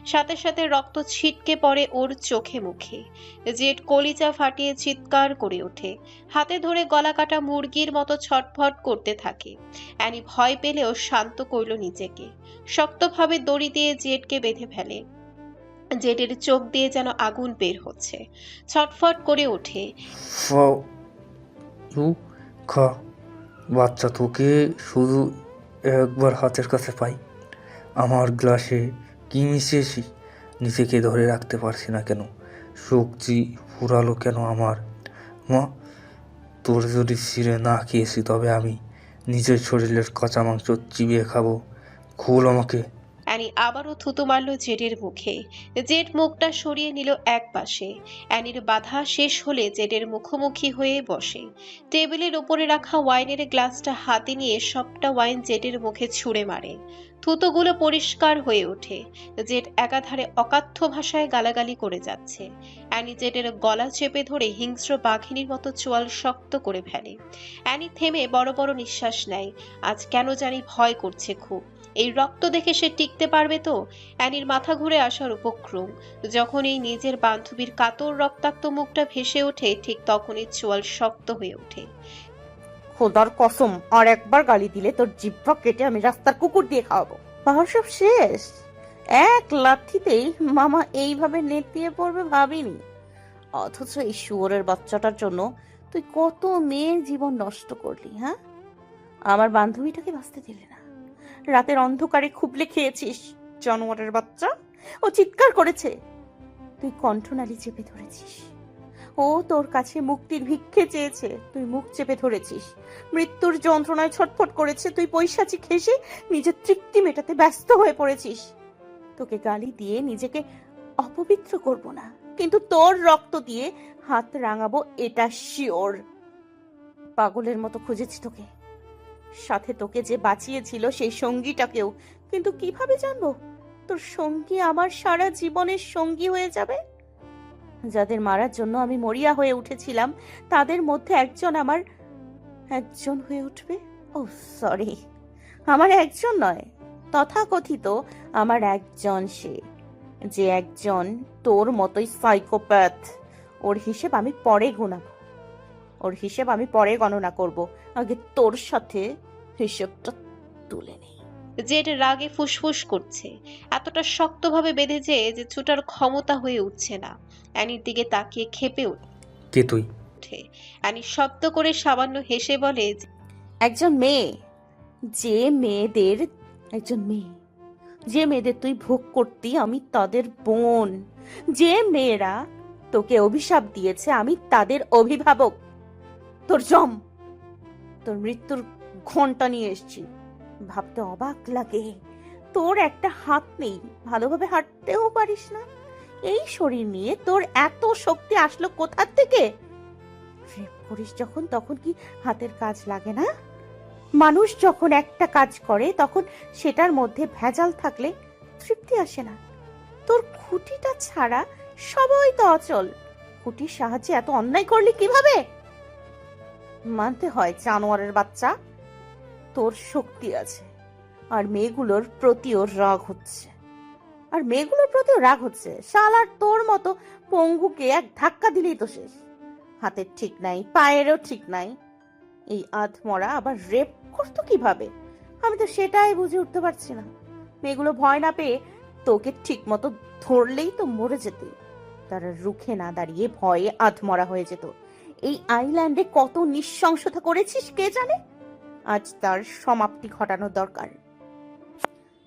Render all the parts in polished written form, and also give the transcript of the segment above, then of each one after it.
সাথে সাথে রক্ত ছিটকে পড়ে ওর চোখে মুখে। জেড কলিজা ফাটিয়ে চিৎকার করে ওঠে, হাতে ধরে গলা কাটা মুরগির মতো ছটফট করতে থাকে। অ্যানি ভয় পেলেও শান্ত করল নিজেকে, শক্তভাবে দড়ি দিয়ে জেডকে বেঁধে ফেলে। জেডের চোখ দিয়ে যেন আগুন বের হচ্ছে, ছটফট করে ওঠে। ফাও ইউ খা বাচ্চা, তোকে শুধু একবার হাতের কাছে পাই। আমার গ্লাসে কি মিশিয়েছি নিজেকে ধরে রাখতে পারছি না কেন, শক্তি ফুরালো কেন আমার। মা, তোর যদি ছিঁড়ে না খেয়েছি তবে আমি নিজের শরীরের কাঁচা মাংস চিবিয়ে খাবো। খোল আমাকে। অ্যানি আবারও থুতু মারল জেডের মুখে। জেড মুখটা সরিয়ে নিল এক পাশে। অ্যানির বাধা শেষ হলে জেডের মুখোমুখি হয়ে বসে। টেবিলের উপরে রাখা ওয়াইনের গ্লাসটা হাতে নিয়ে সবটা ওয়াইন জেডের মুখে ছুঁড়ে মারে। থুতুগুলো পরিষ্কার হয়ে ওঠে। জেড একাধারে অকাথ্য ভাষায় গালাগালি করে যাচ্ছে। অ্যানি জেডের গলা চেপে ধরে হিংস্র বাঘিনীর মতো চোয়াল শক্ত করে ফেলে। অ্যানি থেমে বড় বড় নিঃশ্বাস নেয়। আজ কেন জানি ভয় করছে খুব। এই রক্ত দেখে সে টিকতে পারবে তো? অ্যানির মাথা ঘুরে আসার উপক্রম। যখন এই নিজের বান্ধবীর কাতর রক্তাক্ত মুখটা ভেসে ওঠে, ঠিক তখনই চোয়াল শক্ত হয়ে ওঠে। খোদার কসম, আর একবার গালি দিলে তোর জিহ্বা কেটে আমি রাস্তার কুকুর দিয়ে খাওয়াবো। পাহাড় সব শেষ। এক লাথিতেই মামা এইভাবে নেতিয়ে পড়বে ভাবিনি। অথচ এই শুয়োরের বাচ্চাটার জন্য তুই কত মেয়ের জীবন নষ্ট করলি। হ্যাঁ, আমার বান্ধবীটাকে বাঁচতে দিলে না, রাতের অন্ধকারে খুবলে খেয়েছিস। জানোয়ারের বাচ্চা। ও চিৎকার করেছে, তুই কণ্ঠনালী চেপে ধরেছিস। ও তোর কাছে মুক্তির ভিক্ষে চেয়েছে, তুই মুখ চেপে ধরেছিস। মৃত্যুর যন্ত্রণায় ছটফট করেছে, তুই পৈশাচিক হেসে নিজের তৃপ্তি মেটাতে ব্যস্ত হয়ে পড়েছিস। তোকে গালি দিয়ে নিজেকে অপবিত্র করব না, কিন্তু তোর রক্ত দিয়ে হাত রাঙাবো এটা শিওর। পাগলের মতো খুঁজেছি তোকে, সাথে তোকে যে বাঁচিয়েছিল সেই সঙ্গীটাকেও। কিন্তু কিভাবে জানবো তোর সঙ্গী আমার সারা জীবনের সঙ্গী হয়ে যাবে? যাদের মারার জন্য আমি মরিয়া হয়ে উঠেছিলাম তাদের মধ্যে একজন হয়ে উঠবে। ও সরি, আমার একজন নয়, তথাকথিত আমার একজন, সে যে একজন তোর মতোই সাইকোপ্যাথ। ওর হিসেব আমি পরে গণনা করব। আগে তোর সাথে হিসেবটা তুলে নেই। জেড রাগে ফুসফুস করছে, এতটা শক্তভাবে বেঁধেছে যে ছুটার ক্ষমতা হয়ে উঠছে না। অ্যানির দিকে তাকিয়ে খেপে কে তুই? ওঠে। অ্যানি শব্দ করে সামান্য হেসে বলে, একজন মেয়ে, যে মেয়েদের একজন মেয়ে যে মেয়েদের তুই ভোগ করতি আমি তাদের বোন। যে মেয়েরা তোকে অভিশাপ দিয়েছে আমি তাদের অভিভাবক। তোর মৃত্যুর ঘন্টা নিয়ে এসেছি। ভাবতে অবাক লাগে, তোর একটা হাত নেই, ভালোভাবে হাঁটতেও পারিস না। এই শরীর নিয়ে তোর এত শক্তি আসলো কোথা থেকে? রেপ করিস যখন, তখন কি হাতের কাজ লাগে না? মানুষ যখন একটা কাজ করে তখন সেটার মধ্যে ভেজাল থাকলে তৃপ্তি আসে না। তোর খুঁটিটা ছাড়া সবই তো অচল। খুঁটির সাহায্যে এত অন্যায় করলি কিভাবে? মানতে হয় জানোয়ারের বাচ্চা, তোর শক্তি আছে, আর মেয়েগুলোর প্রতিও রাগ হচ্ছে। শালার তোর মতো পঙ্গুকে এক ধাক্কা দিলেই তো শেষ। হাতের ঠিক নাই, পায়েরও ঠিক নাই। এই আধমরা আবার রেপ করতো কিভাবে? আমি তো সেটাই বুঝে উঠতে পারছি না। মেয়েগুলো ভয় না পেয়ে তোকে ঠিক মতো ধরলেই তো মরে যেত। তারা রুখে না দাঁড়িয়ে ভয়ে আধমরা হয়ে যেত। এই আইল্যান্ডে কত নৃশংসতা করেছিস কে জানে। আজ তার সমাপ্তি ঘটানো দরকার।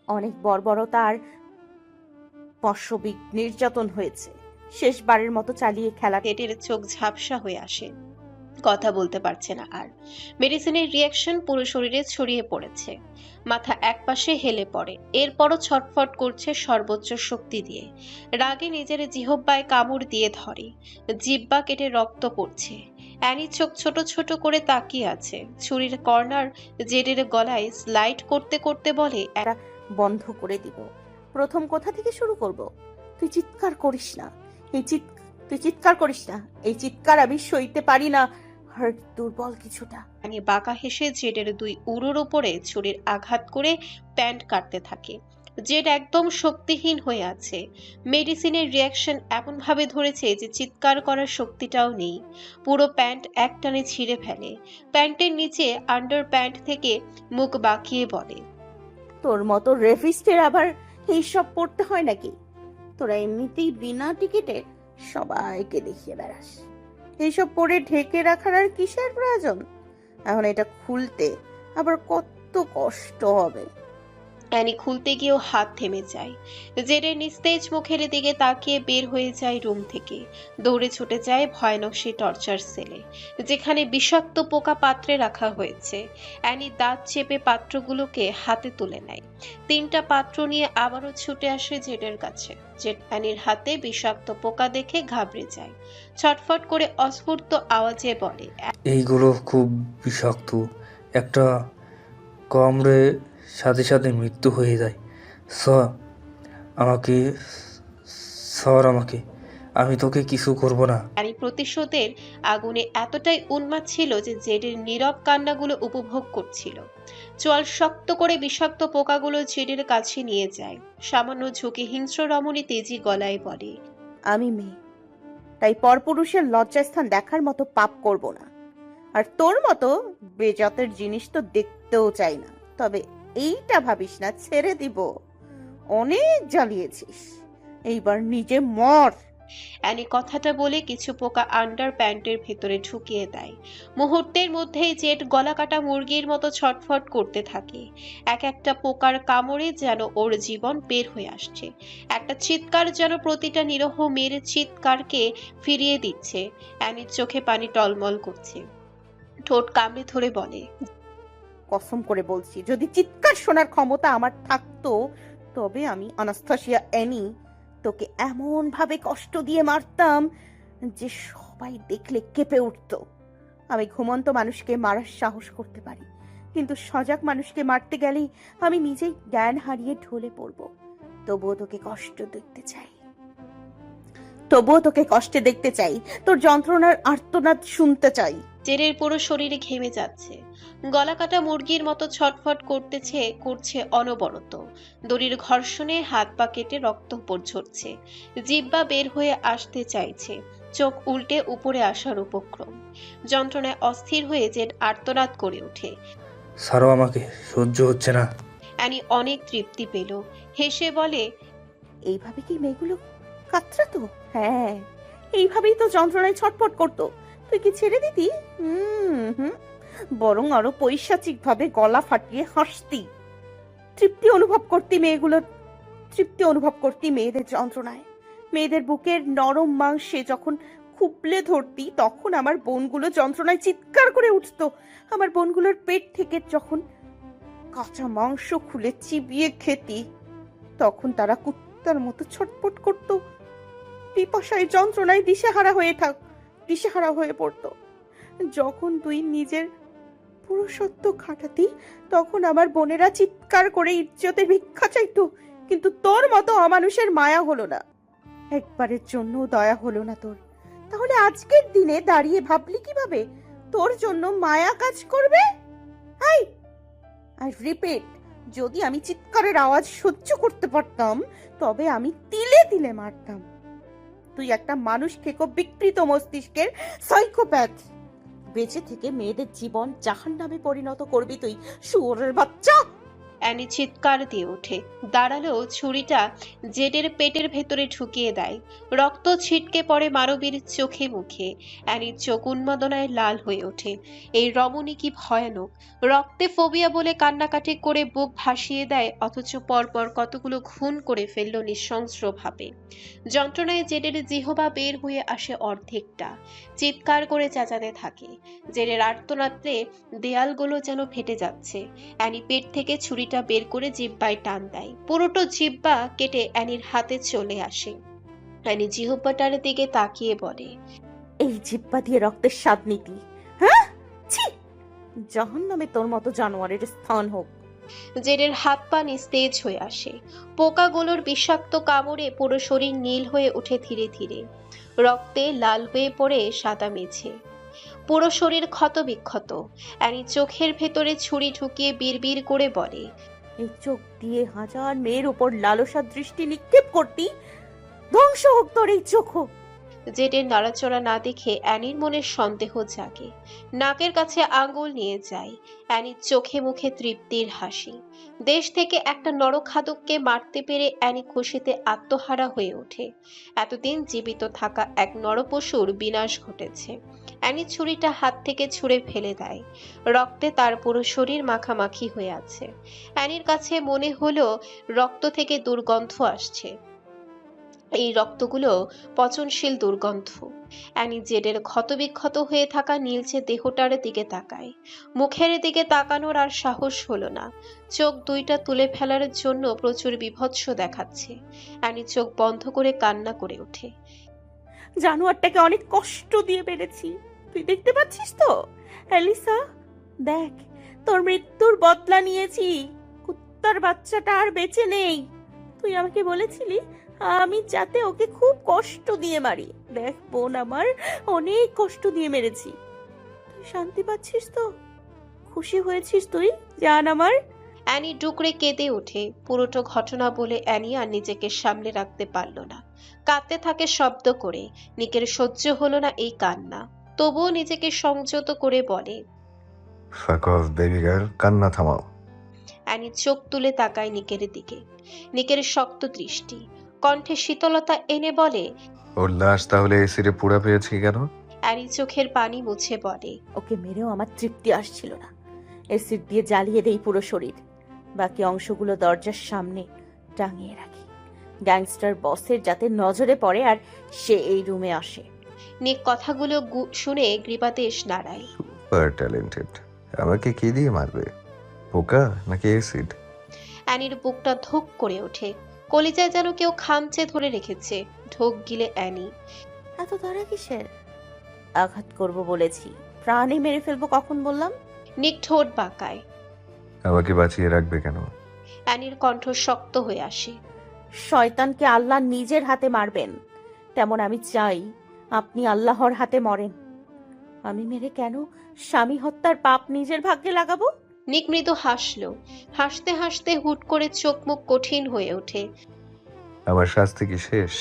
অনেক বর্বরতা আর পাশবিক নির্যাতন হয়েছে, শেষবারের মতো চালিয়ে খেলা। টেটের চোখ ঝাপসা হয়ে আসে, কথা বলতে পারছে না আর। মেডিসিনের রিয়াকশন পুরো শরীরে ছড়িয়ে পড়েছে। মাথা একপাশে হেলে পড়ে, এরপরও ছটফট করছে সর্বোচ্চ শক্তি দিয়ে। রাগে নিজের জিহ্বায় কামড় দিয়ে ধরে, জিহ্বা কেটে রক্ত পড়ছে। অ্যানি চোখ ছোট ছোট করে তাকিয়ে আছে। ছুরির কর্নার জেডের গলায় স্লাইড করতে করতে বলে, এটা বন্ধ করে দিব। প্রথম কোথা থেকে শুরু করব? তুই চিৎকার করিস না, এই চিৎকার আমি সইতে পারি না। হার্ট দুর্বল কিছুটা। বাঁকা হেসে জেডের দুই উরুর উপরে ছুরির আঘাত করে প্যান্ট কাটতে থাকে। জেড একদম শক্তিহীন হয়ে আছে। মেডিসিনের রিয়াকশন এমনভাবে ধরেছে যে চিৎকার করার শক্তিটাও নেই। পুরো প্যান্ট একটানে ছিঁড়ে ফেলে। প্যান্টের নিচে আন্ডার প্যান্ট থেকে মুখ বাঁকিয়ে বলে, তোর মতো রেফিস্টের আবার এইসব পড়তে হয় নাকি? তোরা এমনিতেই বিনা টিকিটে সবাইকে দেখিয়ে বেড়াস। এইসব পরে ঢেকে রাখার আর কিসের প্রয়োজন? এখন এটা খুলতে আবার কত কষ্ট হবে। অ্যানি খুলতে গিয়েও হাত থেমে যায়। জেডের নিস্তেজ মুখের দিকে তাকিয়ে বের হয়ে যায় রুম থেকে। দৌড়ে ছুটে যায় ভয়ানক সেই টর্চার সেলে, যেখানে বিষাক্ত পোকা পাত্রে রাখা হয়েছে। অ্যানি দাঁত চেপে পাত্রগুলোকে হাতে তুলে নেয়। 3টা পাত্র নিয়ে আবারও ছুটে আসে জেডের কাছে। জেড অ্যানির হাতে বিষাক্ত পোকা দেখে ঘাবড়ে যায়। ছটফট করে অস্ফুট আওয়াজে বলে, এইগুলো খুব বিষাক্ত, একটা কামড়ে সাথে সাথে মৃত্যু হয়ে যায়। স্যার আমাকে স্যার আমাকে আমি তোকে কিছু করব না। অ্যানি প্রতিশোধের আগুনে এতটাই উন্মাদ ছিল যে জেডের নীরব কান্নাগুলো উপভোগ করছিল। চোয়াল শক্ত করে বিষাক্ত পোকাগুলো জেডের কাছে নিয়ে যায়। সামান্য ঝুঁকে হিংস্র রমণী তেজি গলায় বলে, আমি মেয়ে, তাই পরপুরুষের লজ্জাস্থান দেখার মতো পাপ করব না। আর তোর মতো বেজাতের জিনিস তো দেখতেও চাই না। তবে এইটা ভাবিস না ছেড়ে দিব। অনেক জ্বালিয়েছিস, এইবার নিজে মর। অ্যানি কথাটা বলে কিছু পোকা আন্ডার প্যান্টের ভেতরে ঢুকিয়ে দেয়। মুহূর্তের মধ্যেই জেড গলা কাটা মুরগির মতো ছটফট করতে থাকে। এক একটা পোকার কামড়ে যেন ওর জীবন বের হয়ে আসছে। একটা চিৎকার যেন প্রতিটা নিরহ মেয়ের চিৎকারকে ফিরিয়ে দিচ্ছে। অ্যানির চোখে পানি টলমল করছে। ঠোঁট কামড়ে ধরে বলে, কসম করে বলছি, যদি চিৎকার শোনার ক্ষমতা আমার থাকতো, তবে আমি আনাস্থাসিয়া অ্যানি তোকে এমন ভাবে কষ্ট দিয়ে মারতাম যে সবাই দেখলে কেঁপে উঠতো। আমি ঘুমন্ত মানুষকে মারার সাহস করতে পারি, কিন্তু সজাগ মানুষকে মারতে গেলেই আমি নিজেই জ্ঞান হারিয়ে ঢলে পড়ব। তবুও তোকে কষ্টে দেখতে চাই, তোর যন্ত্রণার আর্তনাদ শুনতে চাই। জেরের পুরো শরীরে ঘেমে যাচ্ছে। গলা কাটা মুরগির মতো ছটফট করছে অনবরত। দড়ির ঘর্ষণে হাত পা কেটে রক্ত উপর ঝরছে। জিহ্বা বের হয়ে আসতে চাইছে। চোখ উল্টে উপরে আসার উপক্রম। যন্ত্রণায় অস্থির হয়ে জেড আর্তনাদ করে ওঠে। ছাড়ো আমাকে, সহ্য হচ্ছে না। অ্যানি অনেক তৃপ্তি পেল। হেসে বলে, এইভাবে কি মেয়েগুলো কাতরাতো? হ্যাঁ, এইভাবেই তো যন্ত্রণায় ছটফট করতো। তুই কি ছেড়ে দিতি? হুম, বরং আরো পৈশাচিক ভাবে গলা ফাটিয়ে হাসতি। তৃপ্তি অনুভব করতি মেয়েদের যন্ত্রণায়। মেয়েদের বুকের নরম মাংসে যখন খুবলে ধরতি, তখন আমার বোনগুলো যন্ত্রণায় চিৎকার করে উঠতো। আমার বোনগুলোর পেট থেকে যখন কাঁচা মাংস খুলে চিবিয়ে খেতি, তখন তারা কুত্তার মতো ছটফট করতো। পিপাসায় যন্ত্রণায় দিশেহারা হয়ে পড়তো। যখন তুই নিজের পুরুষত্ব খাটাতি, তখন আমার বোনেরা চিৎকার করে ইজ্জতের ভিক্ষা চাইতো। কিন্তু তোর মতো অমানুষের মায়া হলো না, একবারের জন্য দয়া হলো না তোর। তাহলে আজকের দিনে দাঁড়িয়ে ভাবলি কিভাবে তোর জন্য মায়া কাজ করবে? আই রিপিট, যদি আমি চিৎকারের আওয়াজ সহ্য করতে পারতাম, তবে আমি তিলে তিলে মারতাম। তুই একটা মানুষ খেকো বিকৃত মস্তিষ্কের সাইকোপ্যাথ। বেঁচে থেকে মেয়েদের জীবন জাহান্নামে পরিণত করবি তুই, শুয়োরের বাচ্চা। অ্যানি চিৎকার দিয়ে ওঠে। দাঁড়ালো, ছুরিটা জেডের পেটের ভেতরে ঢুকিয়ে দেয়। রক্ত ছিটকে পড়ে মানবীর চোখে মুখে। অ্যানির চোখ উন্মাদনায় লাল হয়ে ওঠে। এই রমণী কি ভয়ানক! রক্তে ফোবিয়া বলে কান্নাকাটি করে বুক ভাসিয়ে দেয়, অথচ পরপর কতগুলো খুন করে ফেলল নৃশংসভাবে। যন্ত্রণায় জেডের জিহবা বের হয়ে আসে অর্ধেকটা। চিৎকার করে চেঁচাতে থাকে। জেডের আর্তনাদে দেয়ালগুলো যেন ফেটে যাচ্ছে। অ্যানি পেট থেকে ছুরিটা বের করে জিহ্বায় টান দেয়। পুরোটা জিহ্বা কেটে অ্যানির হাতে চলে আসে। অ্যানি জিহ্বাটার দিকে তাকিয়ে বলে, এই জিহ্বা দিয়ে রক্তের স্বাদ নিতি? হ্যাঁ, ছি! জাহান্নামে তোর মতো জানোয়ারের স্থান হোক। জেডের হাত পা নিস্তেজ হয়ে আসে। পোকাগুলোর বিষাক্ত কামড়ে পুরো শরীর নীল হয়ে ওঠে ধীরে ধীরে। রক্তে লাল হয়ে পড়ে সাদা মেঝে। পুরো শরীর ক্ষত বিক্ষত। অ্যানি চোখের ভেতরে ছুরি ঢুকিয়ে বিড়বিড় করে বলে, এই চোখ দিয়ে হাজার মেয়ের উপর লালসার দৃষ্টি নিক্ষেপ করতি, ধ্বংস হোক তোর এই চোখও। জেটের নড়াচড়া না দেখে অ্যানির মনে সন্দেহ জাগে। নাকের কাছে আঙ্গুল নিয়ে যায়। অ্যানির চোখে মুখে তৃপ্তির হাসি। দেশ থেকে একটা নরখাদককে মারতে পেরে অ্যানি খুশিতে আত্মহারা হয়ে ওঠে। এতদিন জীবিত থাকা এক নরপশুর বিনাশ ঘটেছে। অ্যানি ছুরিটা হাত থেকে ছুঁড়ে ফেলে দেয়। রক্তে তার পুরো শরীর মাখামাখি হয়ে আছে। অ্যানির কাছে মনে হলো রক্ত থেকে দুর্গন্ধ আসছে। এই রক্তগুলো পচনশীল দুর্গন্ধ। অ্যানি জেডের ক্ষতবিক্ষত হয়ে থাকা নীলচে দেহটার দিকে তাকায়। মুখের দিকে তাকানোর আর সাহস হলো না। চোখ দুইটা তুলে ফেলার জন্য প্রচুর বীভৎস দেখাচ্ছে। অ্যানি চোখ বন্ধ করে কান্না করে ওঠে। জানোয়ারটাকে অনেক কষ্ট দিয়ে পেরেছি, তুই দেখতে পাচ্ছিস তো? অ্যালিসা, দেখ, তোর মৃত্যুর বদলা নিয়েছি। কুত্তার বাচ্চাটা আর বেঁচে নেই। তুই আমাকে বলেছিলি আমি যাতে ওকে খুব কষ্ট দিয়ে মারি। দেখ বোন, আমার অনেক কষ্ট দিয়ে মেরেছি। তুই শান্তি পাচ্ছিস তো? খুশি হয়েছিস তুই, জান আমার? অ্যানি ডুকরে কেঁদে ওঠে। পুরোটা ঘটনা বলে অ্যানি আর নিজেকে সামলে রাখতে পারল না। কাঁদতে থাকে শব্দ করে। নিকের সহ্য হলো না এই কান্না। তবুও নিজেকে সংযত করে বলে, ফাক অফ বেবি গার্ল, কান্না থামাও। অ্যানি চোখ তুলে তাকায় নিকের দিকে। নিকের শক্ত দৃষ্টি, কণ্ঠে শীতলতা এনে বলে, ওর লাশ তাহলে এসিডে পুড়া পেয়েছি কেন? অ্যানি চোখের পানি মুছে বলে, ওকে মেরেও আমার তৃপ্তি আসছিল না। অ্যাসিড দিয়ে জ্বালিয়ে দেই পুরো শরীর, বাকি অংশগুলো দরজার সামনে টাঙিয়ে রাখি, গ্যাংস্টার বসের যাতে নজরে পড়ে আর সে এই রুমে আসে। নিক কথাগুলো শুনে গ্রীবাদেশ নাড়ায়। Super talented. আমাকে কি দিয়ে মারবে, পোকা নাকি অ্যাসিড? অ্যানির বুকটা ধুক করে ওঠে। কলিজায় যেন কেউ খামচে ধরে রেখেছে। ঢোক গিলে অ্যানি। এত তারা কিসের? আঘাত করব বলেছি, প্রাণে মেরে ফেলবো কখন বললাম? নিক ঠোঁট বাঁকায়। আমাকে বাঁচিয়ে রাখবে কেন? অ্যানির কণ্ঠ শক্ত হয়ে আসে। শয়তানকে আল্লাহ নিজের হাতে মারবেন, তেমন আমি চাই আপনি আল্লাহর হাতে মরেন। আমি মেরে কেন স্বামী হত্যার পাপ নিজের ভাগ্যে লাগাবো? নিক মৃদু হাসলো। হাসতে হাসতে হুট করে চোখ মুখ কঠিন হয়ে ওঠে। আমার শাস্তি কি শেষ,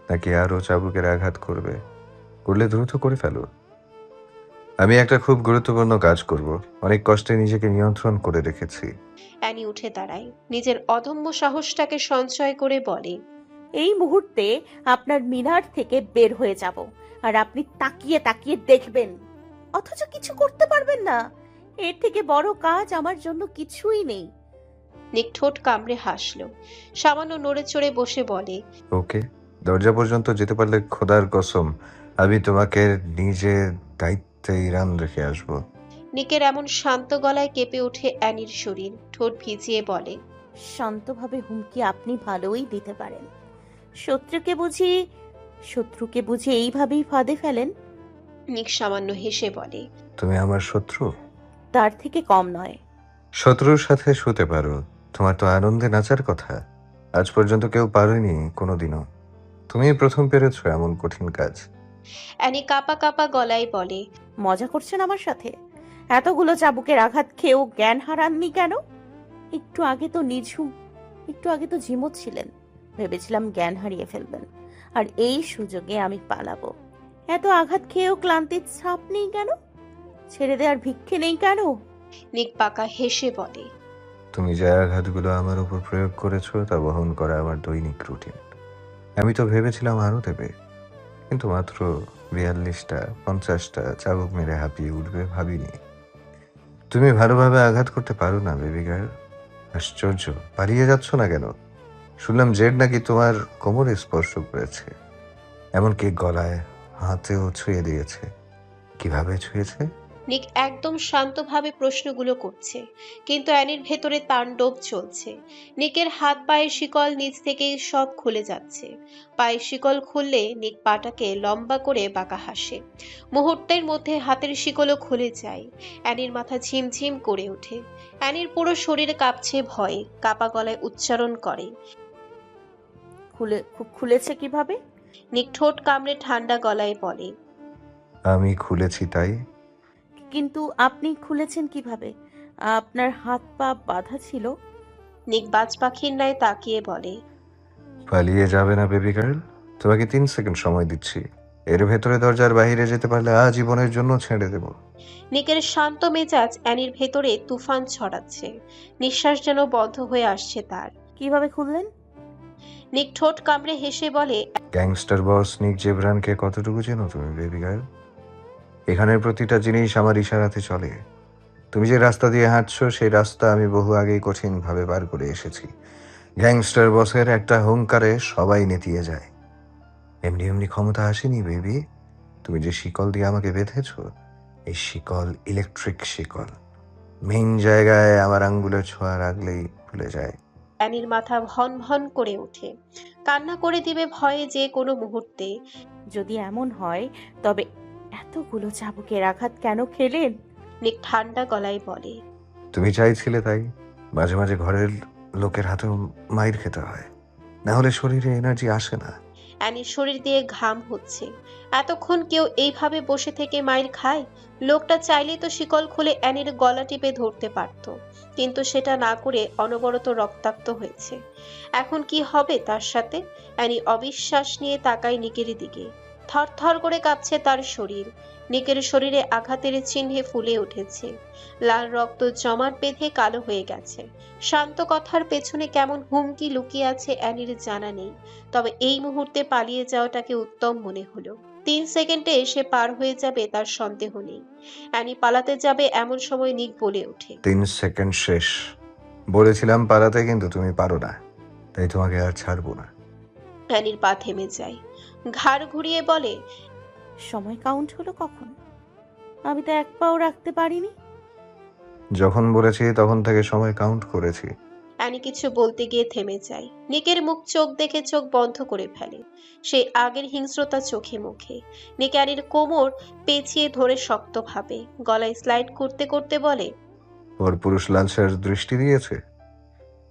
নাকি আরো চাবুকের আঘাত করবে? করলে দ্রুত করে ফেলো। আমি একটা খুব গুরুত্বপূর্ণ কাজ করব। অনেক কষ্টে নিজেকে নিয়ন্ত্রণ করে রেখেছি। অ্যানি উঠে দাঁড়ায়। নিজের অদম্য সাহসটাকে সঞ্চয় করে বলে, এই মুহূর্তে আপনার মিনার থেকে বের হয়ে যাব, আর আপনি তাকিয়ে তাকিয়ে দেখবেন, অথচ কিছু করতে পারবেন না। এর থেকে বড় কাজ আমার জন্য কিছুই নেই। নিক ঠোঁট কামড়ে হাসলো। সামান্য নড়ে চড়ে বসে বলে, ওকে, দরজা পর্যন্ত যেতে পারলে খোদার কসম আমি তোমাকে নিজের দায়িত্বে ইরান রেখে আসবো। নিকের এমন শান্ত গলায় কেঁপে ওঠে অ্যানির শরীর। ঠোঁট ভিজিয়ে বলে, শান্তভাবে হুমকি আপনি ভালোই দিতে পারেন, শত্রুকে বুঝি এইভাবেই ফাঁদে ফেলেন? নিক সামান্য হেসে বলে, তুমি আমার শত্রু? তার থেকে কম নয়। শত্রুর সাথে শুতে পারো, তোমার তো আনন্দে নাচার কথা। আজ পর্যন্ত কেউ পারেনি কোনোদিনও। তুমি প্রথম পেরেছো এমন কঠিন কাজ। অ্যানি কাপা কাপা গলায় বলে, মজা করছেন আমার সাথে? এতগুলো চাবুকের আঘাত খেয়েও জ্ঞান হারাননি কেন? একটু আগে তো ঝিমোত ছিলেন, ভেবেছিলাম জ্ঞান হারিয়ে ফেলবেন, আর এই সুযোগে আমি পালাবো। এত আঘাত খেয়েও ক্লান্তির ছাপ নেই কেন? ছেড়ে দেওয়ার ভিক্ষে নেই কেন? নিক পাকা হেসে বলে, তুমি যে আঘাতগুলো আমার উপর প্রয়োগ করেছো তা বহন করা আমার দৈনিক রুটিন। আমি তো ভেবেছিলাম আরও দেবে, কিন্তু মাত্র 42টা 50টা চাবুক মেরে হাঁপিয়ে উঠবে ভাবিনি। তুমি ভালোভাবে আঘাত করতে পারো না বেবি গার্ল। আশ্চর্য, পালিয়ে যাচ্ছ না কেন? শুনলাম জেড নাকি তোমার কোমরে স্পর্শ করেছে, এমনকি গলায় হাতেও ছুঁয়ে দিয়েছে। কিভাবে ছুঁয়েছে? নিক একদম শান্তভাবে প্রশ্নগুলো করছে, কিন্তু অ্যানির ভেতরে তাণ্ডব চলছে। নিকের হাত পায়ের শিকল নিচ থেকেই সব খুলে যাচ্ছে। পায়ের শিকল খুললে নিক পাটাকে লম্বা করে বাঁকা হাসে। মুহূর্তের মধ্যে হাতের শিকলও খুলে যায়। অ্যানির মাথা ঝিমঝিম করে ওঠে। অ্যানির পুরো শরীর কাঁপছে ভয়ে। কাপা গলায় উচ্চারণ করে, খুলেছে কিভাবে? নিক ঠোঁট কামড়ে ঠান্ডা গলায় বলে, আমি খুলেছি তাই। কিন্তু আপনি খুলেছেন কিভাবে? আপনার হাত পা বাঁধা ছিল। নিক বাজ পাখির ন্যায় তাকিয়ে বলে, পালিয়ে যাবে না বেবি গার্ল? তোমাকে 3 সেকেন্ড সময় দিচ্ছি। এর ভেতরে দরজার বাইরে যেতে পারলে আজীবনের জন্য ছেড়ে দেব। নিকের শান্ত মেজাজ অ্যানির ভেতরে তুফান ছড়াচ্ছে। নিঃশ্বাস যেন বন্ধ হয়ে আসছে তার। কিভাবে খুললেন? নিক ঠোঁট কামড়ে হেসে বলে, গ্যাংস্টার বস নিক জেব্রানকে কতটুকু চেনো তুমি বেবি গার্ল? এখানের প্রতিটা জিনিস আমার ইশারাতে চলে। তুমি যে রাস্তা দিয়ে হাঁটছো সেই রাস্তা আমি বহু আগেই কঠিনভাবে পার করে এসেছি। গ্যাংস্টার বসের একটা হুঙ্কারে সবাই নেতিয়ে যায়। এমনি এমনি ক্ষমতা আসেনি বেবি। তুমি যে শিকল দিয়ে আমাকে বেঁধেছ, এই শিকল ইলেকট্রিক শিকল। মেইন জায়গায় আমার আঙ্গুলের ছোঁয়া রাখলেই ভুলে যায়। অ্যানির মাথা ভন ভন করে ওঠে। কান্না করে দিবে ভয়ে যে কোনো মুহূর্তে। যদি এমন হয় তবে এতগুলো চাবুকের আঘাত কেন খেলেন? নিক ঠান্ডা গলায় বলে, তুমি চাইছিলে তাই। মাঝে মাঝে ঘরের লোকের হাতেও মাইর খেতে হয়, না হলে শরীরে এনার্জি আসে না। অ্যানির শরীর দিয়ে ঘাম হচ্ছে। এতক্ষণ কেউ এইভাবে বসে থেকে মাইর খায়? লোকটা চাইলেই তো শিকল খুলে অ্যানির গলা টিপে ধরতে পারত, কিন্তু সেটা না করে অনবরত রক্তাক্ত হয়েছে। এখন কি হবে তার সাথে? অ্যানি অবিশ্বাস নিয়ে তাকায় নিকের দিকে। থরথর করে কাঁপছে তার শরীর। নিকের শরীরে আঘাতের চিহ্নে ফুলে উঠেছে। লাল রক্ত জমাট বেঁধে কালো হয়ে গেছে। শান্ত কথার পেছনে কেমন হুমকি লুকিয়ে আছে অ্যানির জানা নেই, তবে এই মুহূর্তে পালিয়ে যাওয়াটাকে উত্তম মনে হলো। 3 সেকেন্ডে সে পার হয়ে যাবে তার সন্দেহ নেই। অ্যানি পালাতে যাবে এমন সময় নিক বলে ওঠে, 3 সেকেন্ড শেষ। বলেছিলাম পালাতে, কিন্তু তুমি পারো না, তাই তোমাকে আর ছাড়বো না। অ্যানির পা থেমে যায়। ঘাড় ঘুরিয়ে বলে, সময় কাউন্ট হলো কখন? আমি তো এক পাও রাখতে পারিনি। যখন বলেছি তখন থেকে সময় কাউন্ট করেছি। অ্যানি কিছু বলতে গিয়ে থেমে যায়। নিকের মুখ চোখ দেখে চোখ বন্ধ করে ফেলে। সে আগের হিংস্রতা চোখে মুখে। নিক অ্যানির কোমর পেঁচিয়ে ধরে শক্তভাবে গলায় স্লাইড করতে করতে বলে, ওর পুরুষ লালসার দৃষ্টি দিয়েছে,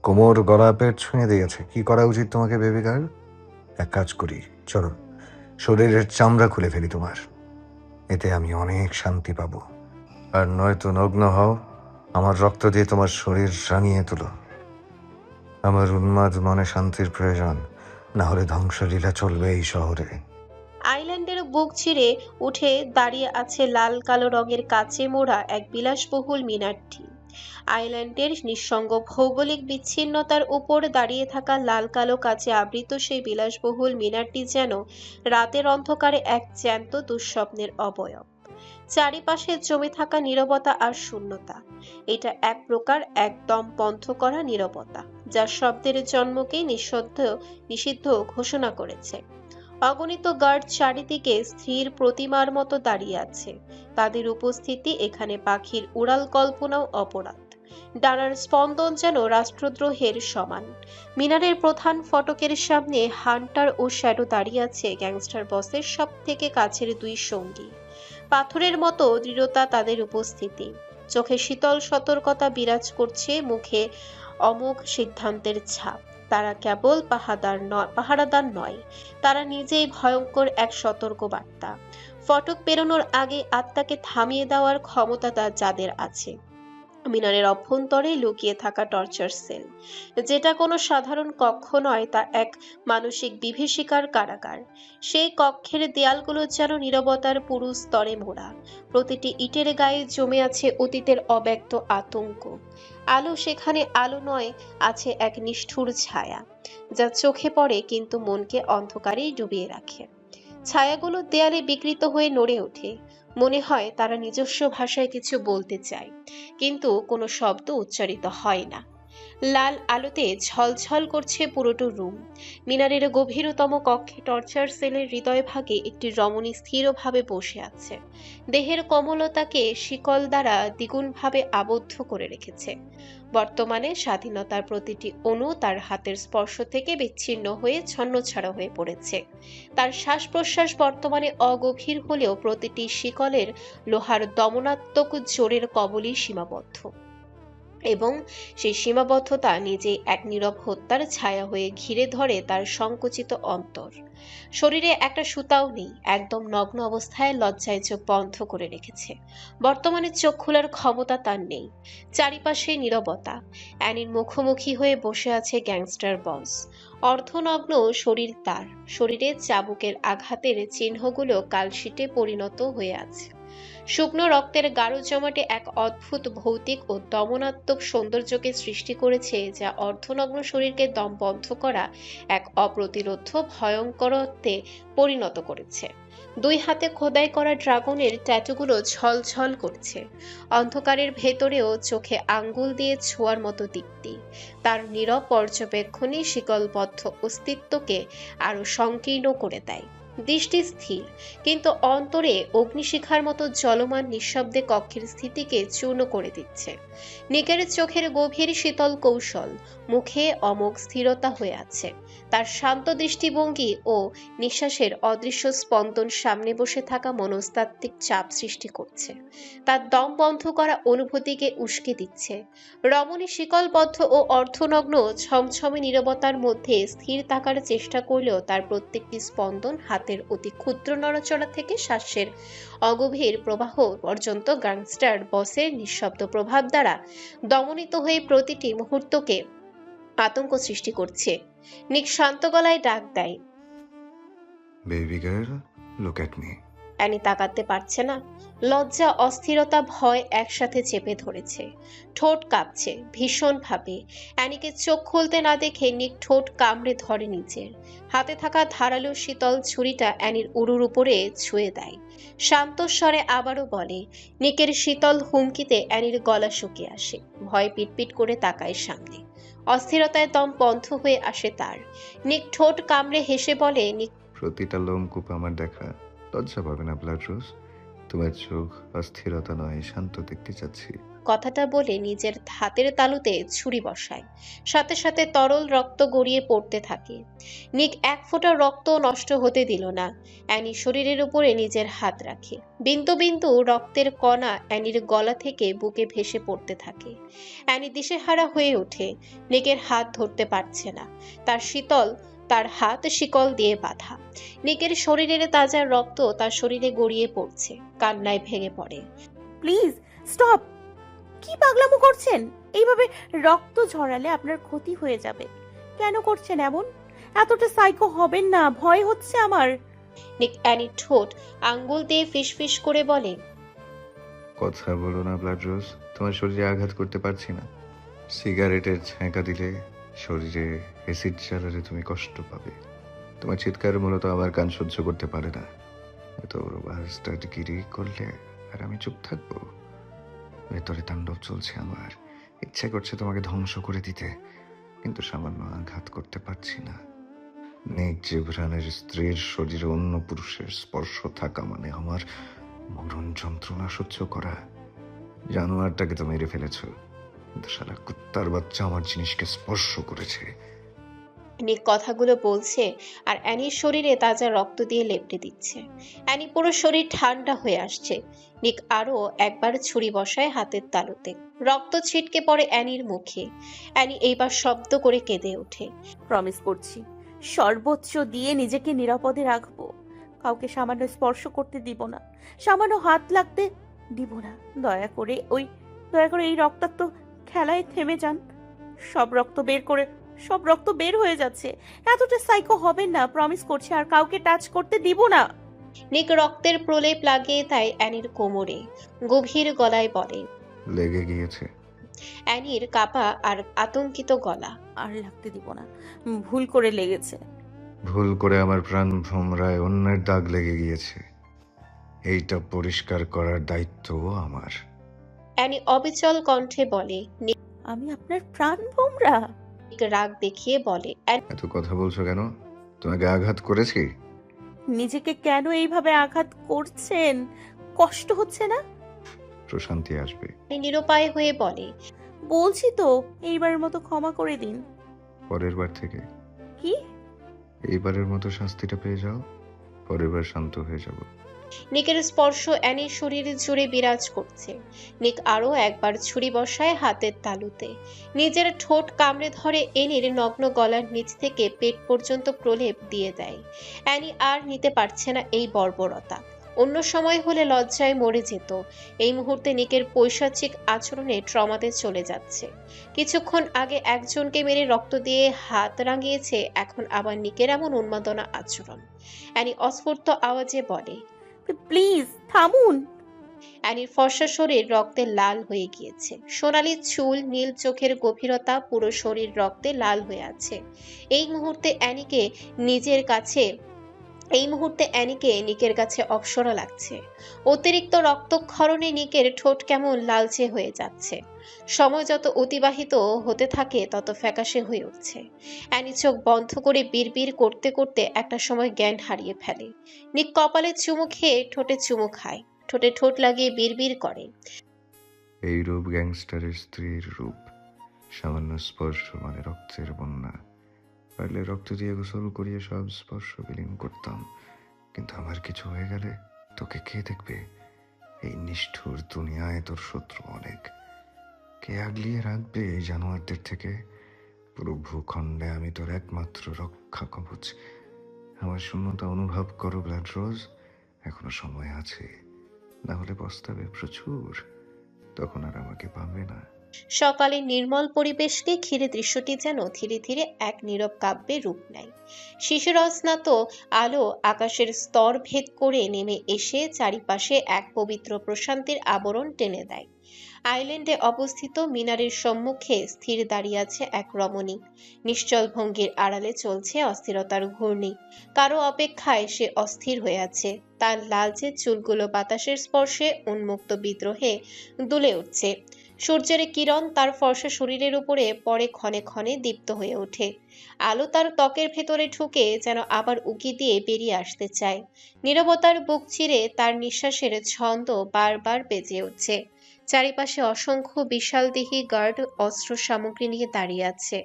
কোমর গলা পেট ছুঁয়ে দিয়েছে। কি করা উচিত তোমাকে বেবি গার্ল? এক কাজ করি, চলো শরীরের চামড়া খুলে ফেলি তোমার। এতে আমি অনেক শান্তি পাবো। আর নয়তো নগ্ন হও, আমার রক্ত দিয়ে তোমার শরীর রাঙিয়ে তুলো। আমার উন্মাদ মনে শান্তির প্রয়োজন, না হলে ধ্বংসলীলা চলবে এই শহরে। আইল্যান্ডের বুক চিরে উঠে দাঁড়িয়ে আছে লাল কালো রঙের কাচে মোড়া এক বিলাসবহুল মিনারটি। আইল্যান্ডের নিঃসঙ্গ ভৌগোলিক বিচ্ছিন্নতার উপর দাঁড়িয়ে থাকা লাল কালো কাচে আবৃত সেই বিলাসবহুল মিনারটি যেন রাতের অন্ধকারে এক জ্যান্ত দুঃস্বপ্নের অবয়ব। চারিপাশে জমে থাকা নীরবতা আর শূন্যতা। এটা এক প্রকার একদম বন্ধ করা নীরবতা, যা শব্দের জন্মকে নিষিদ্ধ ঘোষণা করেছে। অগণিত গার্ড চারিদিকে স্থির প্রতিমার মতো দাঁড়িয়ে আছে। তাদের উপস্থিতি এখানে পাখির উড়াল কল্পনাও অপরাধ। ডানার স্পন্দন যেন রাষ্ট্রদ্রোহের সমান। মিনারের প্রধান ফটকের সামনে হান্টার ও শ্যাডো দাঁড়িয়ে আছে গ্যাংস্টার বসের সব থেকে কাছের দুই সঙ্গী। পাথরের মতো দৃঢ়তা তাদের উপস্থিতি। চোখে শীতল সতর্কতা বিরাজ করছে, মুখে অমোঘ সিদ্ধান্তের ছাপ। তারা কেবল পাহারাদার নয়, তারা নিজেই ভয়ঙ্কর এক সতর্ক বার্তা। ফটক পেরোনোর আগে আত্মাকে থামিয়ে দেওয়ার ক্ষমতা যাদের আছে। মিনারের অভ্যন্তরে লুকিয়ে থাকা টর্চার সেল, যেটা কোনো সাধারণ কক্ষ নয়, তা এক মানসিক বিভীষিকার কারাগার। সেই কক্ষের দেয়ালগুলো যেন নীরবতার পুরু স্তরে মোড়া। প্রতিটি ইটের গায়ে জমে আছে অতীতের অব্যক্ত আতঙ্ক। আলো সেখানে আলো নয়, আছে এক নিষ্ঠুর ছায়া, যা চোখে পড়ে কিন্তু মনকে অন্ধকারেই ডুবিয়ে রাখে। ছায়াগুলো দেয়ালে বিকৃত হয়ে নড়ে ওঠে। মনে হয় তারা নিজস্ব ভাষায় কিছু বলতে চায়, কিন্তু কোনো শব্দ উচ্চারিত হয় না। লাল আলোতে ঝলঝল করছে পুরোটো রুম। মিনারের গভীরতম কক্ষে টর্চার সেলের হৃদয় ভাগে একটি রমণী স্থিরভাবে বসে আছে। দেহের কমলতাকে শিকল দ্বারা দ্বিগুণভাবে আবদ্ধ করে রেখেছে। বর্তমানে স্বাধীনতার প্রতিটি অণু তার হাতের স্পর্শ থেকে বিচ্ছিন্ন হয়ে ছন্নছাড়া হয়ে পড়েছে। তার শ্বাস প্রশ্বাস বর্তমানে অগভীর হলেও প্রতিটি শিকলের লোহার দমনাত্মক জোরের কবলই সীমাবদ্ধ। এবং সেই সীমাবদ্ধতা নিজেই এক নীরব হত্যার ছায়া হয়ে ঘিরে ধরে তার সংকুচিত অন্তর। শরীরে একটা সুতাও নেই, একদম নগ্ন অবস্থায় লজ্জায় চোখ বন্ধ করে রেখেছে। বর্তমানে চোখ খোলার ক্ষমতা তার নেই। চারিপাশে নীরবতা। অ্যানির মুখোমুখি হয়ে বসে আছে গ্যাংস্টার বস। অর্ধনগ্ন শরীর তার, শরীরে চাবুকের আঘাতের চিহ্নগুলো কালশিটে পরিণত হয়ে আছে। শুকনো রক্তের গাঢ় জমাটে এক অদ্ভুত ভৌতিক ও দমনাত্মক সৌন্দর্যকে সৃষ্টি করেছে, যা অর্ধনগ্ন শরীরকে দম বন্ধ করা এক অপ্রতিরোধ্য ভয়ঙ্করত্বে পরিণত করেছে। দুই হাতে খোদাই করা ড্রাগনের ট্যাটুগুলো ঝলঝল করছে। অন্ধকারের ভেতরেও চোখে আঙ্গুল দিয়ে ছোঁয়ার মতো দীপ্তি। তার নীরব পর্যবেক্ষণই শিকলবদ্ধ অস্তিত্বকে আরো সংকীর্ণ করে দেয়। দৃষ্টি স্থির, কিন্তু অন্তরে অগ্নিশিখার মতো জ্বলমান নিঃশব্দে কক্ষের স্থিতিকে চূর্ণ করে দিচ্ছে। নিকের চোখের গভীর শীতল কৌশল, মুখে অমোঘ স্থিরতা হয়ে আছে। তার শান্ত দৃষ্টিভঙ্গি ও নিঃশ্বাসের অদৃশ্য স্পন্দন সামনে বসে থাকা মনস্তাত্ত্বিক চাপ সৃষ্টি করছে। তার দম বন্ধ করা অনুভূতিকে উস্কে দিচ্ছে। রমণী শিকলবদ্ধ ও অর্ধনগ্ন ছমছমে নীরবতার মধ্যে স্থির থাকার চেষ্টা করলেও তার প্রত্যেকটি স্পন্দন, হাতের অতি ক্ষুদ্র নড়াচড়া থেকে শ্বাসের অগভীর প্রবাহ পর্যন্ত গ্যাংস্টার বসের নিঃশব্দ প্রভাব দ্বারা দমনিত হয়ে প্রতিটি মুহূর্তকে আতঙ্ক সৃষ্টি করছে। নিক শান্ত গলায় ডাক দেয়, baby girl, look at me. Annie তাকাতে পারছে না। লজ্জা, অস্থিরতা, ভয় একসাথে চেপে ধরেছে। ঠোঁট কাঁপছে ভীষণভাবে। অ্যানিকে চোখ খুলতে না দেখে নিক ঠোঁট কামড়ে ধরে নিজের। হাতে থাকা ধারালো শীতল ছুরিটা অ্যানির উরুর উপরে ছুঁয়ে দেয়। শান্ত স্বরে আবারও বলে। নিকের শীতল হুমকিতে অ্যানির গলা শুকিয়ে আসে। ভয় পিটপিট করে তাকায় সামনে। অস্থিরতায় দম বন্ধ হয়ে আসে তার। নিক ঠোঁট কামড়ে হেসে বলে, প্রতিটা লোমকূপ আমার দেখা। লজ্জা পাবে না ব্লাড রোজ। তোমার চোখ অস্থিরতা নয়, শান্ত দেখতে চাচ্ছি। কথাটা বলে নিজের হাতের তালুতে ছুরি বসায়। সাথে সাথে তরল রক্ত গড়িয়ে পড়তে থাকে। নিক এক ফোঁটা রক্ত নষ্ট হতে দিল না। অ্যানি শরীরের উপরে নিজের হাত রাখে। বিন্দু বিন্দু রক্তের কণা অ্যানির গলা থেকে বুকে ভেসে পড়তে থাকে। অ্যানি দিশেহারা হয়ে ওঠে। নিকের হাত ধরতে পারছে না। তার হাত শিকল দিয়ে বাঁধা। নিকের শরীরের তাজা রক্ত তার শরীরে গড়িয়ে পড়ছে। কান্নায় ভেঙে পড়ে। Please stop. কি পাগলামো করছেন? এইভাবে রক্ত ঝরালে আপনার ক্ষতি হয়ে যাবে। কেন করছেন এমন? এতটা সাইকো হবেন না, ভয় হচ্ছে আমার। নিক অ্যানির ঠোঁট আঙ্গুল দিয়ে ফিসফিস করে বলে, কথা বলো না ব্লাড রোজ। তোমার শরীরে আঘাত করতে পারছি না। সিগারেটের ছ্যাঁকা দিলে, শরীরে অ্যাসিড জ্বালালে তুমি কষ্ট পাবে। তোমার চিৎকার মূলত আমার কান সহ্য করতে পারে না। এত বড় বাস্টার্ডগিরি করলে আর আমি চুপ থাকবো? ভেতরে তাণ্ডব চলছে আমার। ইচ্ছে করছে তোমাকে ধ্বংস করে দিতে, কিন্তু সামান্য আঘাত করতে পারছি না। নিক জিবরানের স্ত্রীর শরীরে অন্য পুরুষের স্পর্শ থাকা মানে আমার মরণ যন্ত্রণা সহ্য করা। জানোয়ারটাকে তো মেরে ফেলেছ, কিন্তু শালা কুত্তার বাচ্চা আমার জিনিসকে স্পর্শ করেছে। নিক কথাগুলো বলছে আর অ্যানির শরীরে তাজা রক্ত দিয়ে লেপটে দিচ্ছে। অ্যানি পুরো শরীর ঠান্ডা হয়ে আসছে। নিক আরো একবার ছুরি বসায় হাতের তালুতে। রক্ত ছিটকে পড়ে অ্যানির মুখে। অ্যানি এইবার শব্দ করে কেঁদে ওঠে। প্রমিস করছি, সর্বোচ্চ দিয়ে নিজেকে নিরাপদে রাখবো। কাউকে সামান্য স্পর্শ করতে দিব না, সামান্য হাত লাগতে দিব না। দয়া করে এই রক্তাক্ত খেলায় থেমে যান। সব রক্ত বের হয়ে যাচ্ছে। এতটা সাইকো হবেন না, প্রমিস করছি। আর কাউকে টাচ করতে দিব না। নিক রক্তের প্রলেপ লাগিয়ে দেয় অ্যানির কোমরে। গভীর গলায় বলে, লেগে গিয়েছে। অ্যানির কাঁপা আর আতঙ্কিত গলা। আর লাগতে দিব না, ভুল করে লেগেছে। ভুল করে আমার প্রাণ ভোমরায় অন্যের দাগ লেগে গিয়েছে। এইটা পরিষ্কার করার দায়িত্বও আমার। অ্যানি অবিচল কণ্ঠে বলে। আমি আপনার প্রাণ ভোমরা? নিক রাগ দেখিয়ে বলে, এত কথা বলছো কেন? তোমাকে আঘাত করেছি? নিজেকে কেন এইভাবে আঘাত করছেন? কষ্ট হচ্ছে না? প্রশান্তি আসবে। অ্যানি নিরুপায় হয়ে বলে, বলছি তো, এইবারের মতো ক্ষমা করে দিন। পরের বার থেকে? কি? এইবারের মতো শাস্তিটা পেয়ে যাও, পরের বার শান্ত হয়ে যাব। নিকের স্পর্শ অ্যানির শরীর জুড়ে বিরাজ করছে। নিক আরো একবার ছুরি বসায় হাতের তালুতে, নিজের ঠোঁট কামড়ে ধরে এনির নগ্ন গলার নিচ থেকে পেট পর্যন্ত প্রলেপ দিয়ে দেয়। অ্যানি আর নিতে পারছে না এই বর্বরতা। অন্য সময় হলে লজ্জায় মরে যেত, এই মুহূর্তে নিকের পৈশাচিক আচরণে ট্রমাতে চলে যাচ্ছে। কিছুক্ষণ আগে একজনকে মেরে রক্ত দিয়ে হাত রাঙিয়েছে, এখন আবার নিকের এমন উন্মাদনা আচরণ। অ্যানি অস্ফূর্ত আওয়াজে বলে, প্লিজ থামুন। অ্যানির ফর্সা শরীর রক্তে লাল হয়ে গিয়েছে, সোনালি চুল, নীল চোখের গভীরতা, পুরো শরীর রক্তে লাল হয়ে আছে। এই মুহূর্তে অ্যানিকে নিজের কাছে নিকের কাছে অপসরা লাগছে। অতিরিক্ত রক্তক্ষরণে নিকের ঠোঁট কেমন লালচে হয়ে যাচ্ছে। সময় যত অতিবাহিত হতে থাকে তত ফ্যাকাশে হয়ে উঠছে। অ্যানি চোখ বন্ধ করে বিড়বিড় করতে করতে একটা সময় জ্ঞান হারিয়ে ফেলে। নিক কপালে চুমু খেয়ে ঠোঁটে চুমু খায়, ঠোঁটে ঠোঁট লাগিয়ে বিড়বিড় করে, এই রূপ গ্যাংস্টারের স্ত্রীর রূপ। সামান্য স্পর্শ মানে রক্তের বন্যা। পারলে রক্ত দিয়ে গোসল করিয়ে সব স্পর্শ বিলীন করতাম, কিন্তু আমার কিছু হয়ে গেলে তোকে কে দেখবে? এই নিষ্ঠুর দুনিয়ায় তোর শত্রু অনেক। কে আগলিয়ে রাখবে এই জানোয়ারদের থেকে? পুরো ভূখণ্ডে আমি তোর একমাত্র রক্ষা কবচ। আমার শূন্যতা অনুভব করো ব্লাড রোজ, এখনো সময় আছে, না হলে পস্তাবে প্রচুর, তখন আর আমাকে পাবে না। সকালে নির্মল পরিবেশকে ঘিরে দৃশ্যটি যেন ধীরে ধীরে এক নীরব কাব্যে রূপ নেয়। শিশির স্নাত আলো আকাশের স্তর ভেদ করে নেমে এসে চারিপাশে এক পবিত্র প্রশান্তির আবরণ টেনে দেয়। আইল্যান্ডে অবস্থিত মিনারের সম্মুখে স্থির দাঁড়িয়ে আছে এক রমণী। নিশ্চল ভঙ্গির আড়ালে চলছে অস্থিরতার ঘূর্ণি। কারো অপেক্ষায় সে অস্থির হয়ে আছে, তার লালচে চুলগুলো বাতাসের স্পর্শে উন্মুক্ত বিদ্রোহে দুলে উঠছে। সূর্যের কিরণ তার ফর্সা শরীরের উপরে পড়ে ক্ষণে ক্ষণে দীপ্ত হয়ে ওঠে। আলো তার ত্বকের ভেতরে ঢুকে যেন আবার উকি দিয়ে বেরিয়ে আসতে চায়। নীরবতার বুক চিরে তার নিঃশ্বাসের ছন্দ বারবার বেজে উঠছে। চারিপাশে অসংখ্য বিশালদেহী গার্ড অস্ত্র সামগ্রী নিয়ে দাঁড়িয়ে আছে।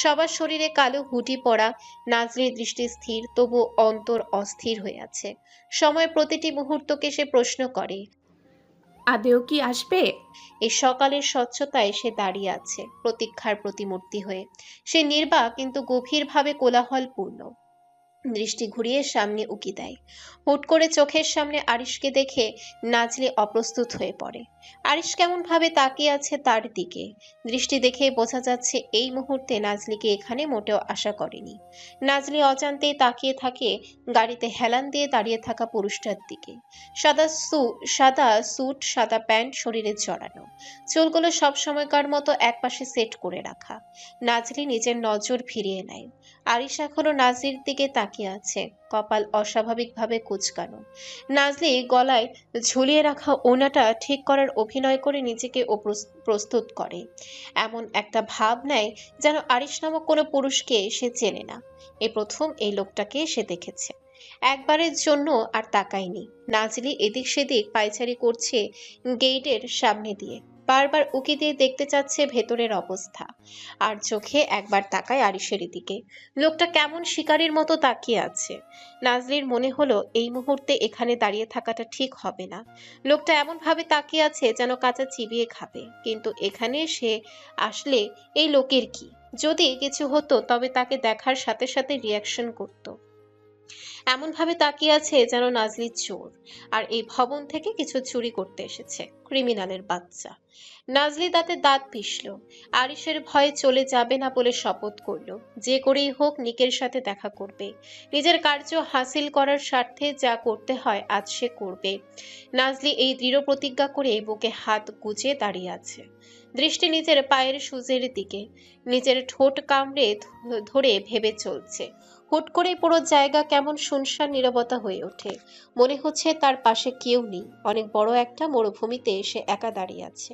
সবার শরীরে কালো হুডি পরা। নাজরির দৃষ্টি স্থির, তবু অন্তর অস্থির হয়ে আছে। সময় প্রতিটি মুহূর্তকে সে প্রশ্ন করে, আদেও কি আসবে? এই সকালের স্বচ্ছতায় সে দাঁড়িয়ে আছে প্রতীক্ষার প্রতিমূর্তি হয়ে। সে নির্বাক কিন্তু গভীরভাবে কোলাহলপূর্ণ। দৃষ্টি ঘুরিয়ে সামনে উকি দেয়। হুট করে চোখের সামনে আরিশকে দেখে নাজলি অপ্রস্তুত হয়ে পড়ে। আরিশ কেমন ভাবে তাকিয়ে আছে তার দিকে। দৃষ্টি দেখে বোঝা যাচ্ছে এই মুহূর্তে নাজলিকে এখানে মোটেও আশা করেনি। নাজলি অজান্তেই তাকিয়ে থাকে গাড়িতে হেলান দিয়ে দাঁড়িয়ে থাকা পুরুষটার দিকে। সাদা স্যুট, সাদা প্যান্ট, শরীরে জড়ানো চুলগুলো সব সময়কার মতো একপাশে সেট করে রাখা। নাজলি নিজের নজর ফিরিয়ে নেয়। আরিশ এখনো নাজলির দিকে তাকিয়ে আছে, কপাল অস্বাভাবিকভাবে কুঁচকানো। নাজলি গলায় ঝুলিয়ে রাখা ওড়নাটা ঠিক করার অভিনয় করে নিজেকে প্রস্তুত করে। এমন একটা ভাব নেয় যেন আরিশ নামক কোনো পুরুষকে সে চেনে না, এই প্রথম এই লোকটাকে সে দেখেছে। একবারের জন্য আর তাকায়নি। নাজলি এদিক সেদিক পায়চারি করছে গেটের সামনে দিয়ে, বারবার উকি দিয়ে দেখতে চাচ্ছে ভেতরের অবস্থা। আর চোখে একবার তাকায় আরিশের দিকে। লোকটা কেমন শিকারীর মতো তাকিয়ে আছে। নাজলির মনে হলো এই মুহূর্তে এখানে দাঁড়িয়ে থাকাটা ঠিক হবে না। লোকটা এমন ভাবে তাকিয়ে আছে যেন কাঁচা চিবিয়ে খাবে, কিন্তু এখানে সে আসলে এই লোকের কি? যদি কিছু হতো তবে তাকে দেখার সাথে সাথে রিয়াকশন করতো। এমন ভাবে তাকিয়ে আছে যেন নাজলি চোর, আর এই ভবন থেকে কিছু চুরি করতে এসেছে, ক্রিমিনালের বাচ্চা। নাজলি দাঁতে দাঁত পিষল। আরিশের ভয়ে চলে যাবে না বলে শপথ করল, যে করেই হোক নিকের সাথে দেখা করবে। নিজের কার্য হাসিল করার স্বার্থে যা করতে হয় আজ সে করবে। নাজলি এই দৃঢ় প্রতিজ্ঞা করে বুকে হাত গুজে দাঁড়িয়ে আছে। দৃষ্টি নিজের পায়ের সুজের দিকে, নিজের ঠোঁট কামড়ে ধরে ভেবে চলছে। হুট করে পুরো জায়গা কেমন শুনশান নীরবতা হয়ে ওঠে। মনে হচ্ছে তার পাশে কেউ নেই, অনেক বড় একটা মরুভূমিতে এসে একা দাঁড়িয়ে আছে।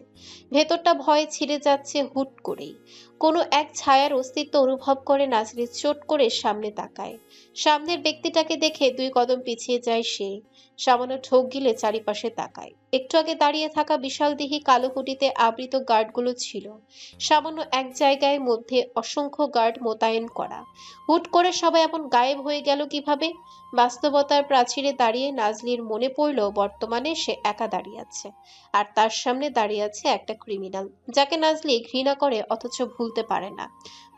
ভেতরটা ভয়ে ছিঁড়ে যাচ্ছে হুট করেই। কোনো এক ছায়ার অস্তিত্ব অনুভব করে নাজলি চোট করে সামনে তাকায়। সামনের ব্যক্তিটাকে দেখে 2 কদম পিছিয়ে যায় সে। সামান্য ঢোক গিলে চারিপাশে তাকায়। একটু আগে দাঁড়িয়ে থাকা বিশালদেহী কালো হুডিতে আবৃত গার্ডগুলো ছিল সামান্য এক জায়গায় মধ্যে অসংখ্য গার্ড মোতায়েন করা। হুট করে সবাই এমন গায়েব হয়ে গেল কিভাবে? বাস্তবতার প্রাচীরে দাঁড়িয়ে নাজলির মনে পড়ল বর্তমানে সে একা দাঁড়িয়ে আছে, আর তার সামনে দাঁড়িয়ে আছে একটা ক্রিমিনাল যাকে নাজলি ঘৃণা করে অথচ ভুলতে পারে না।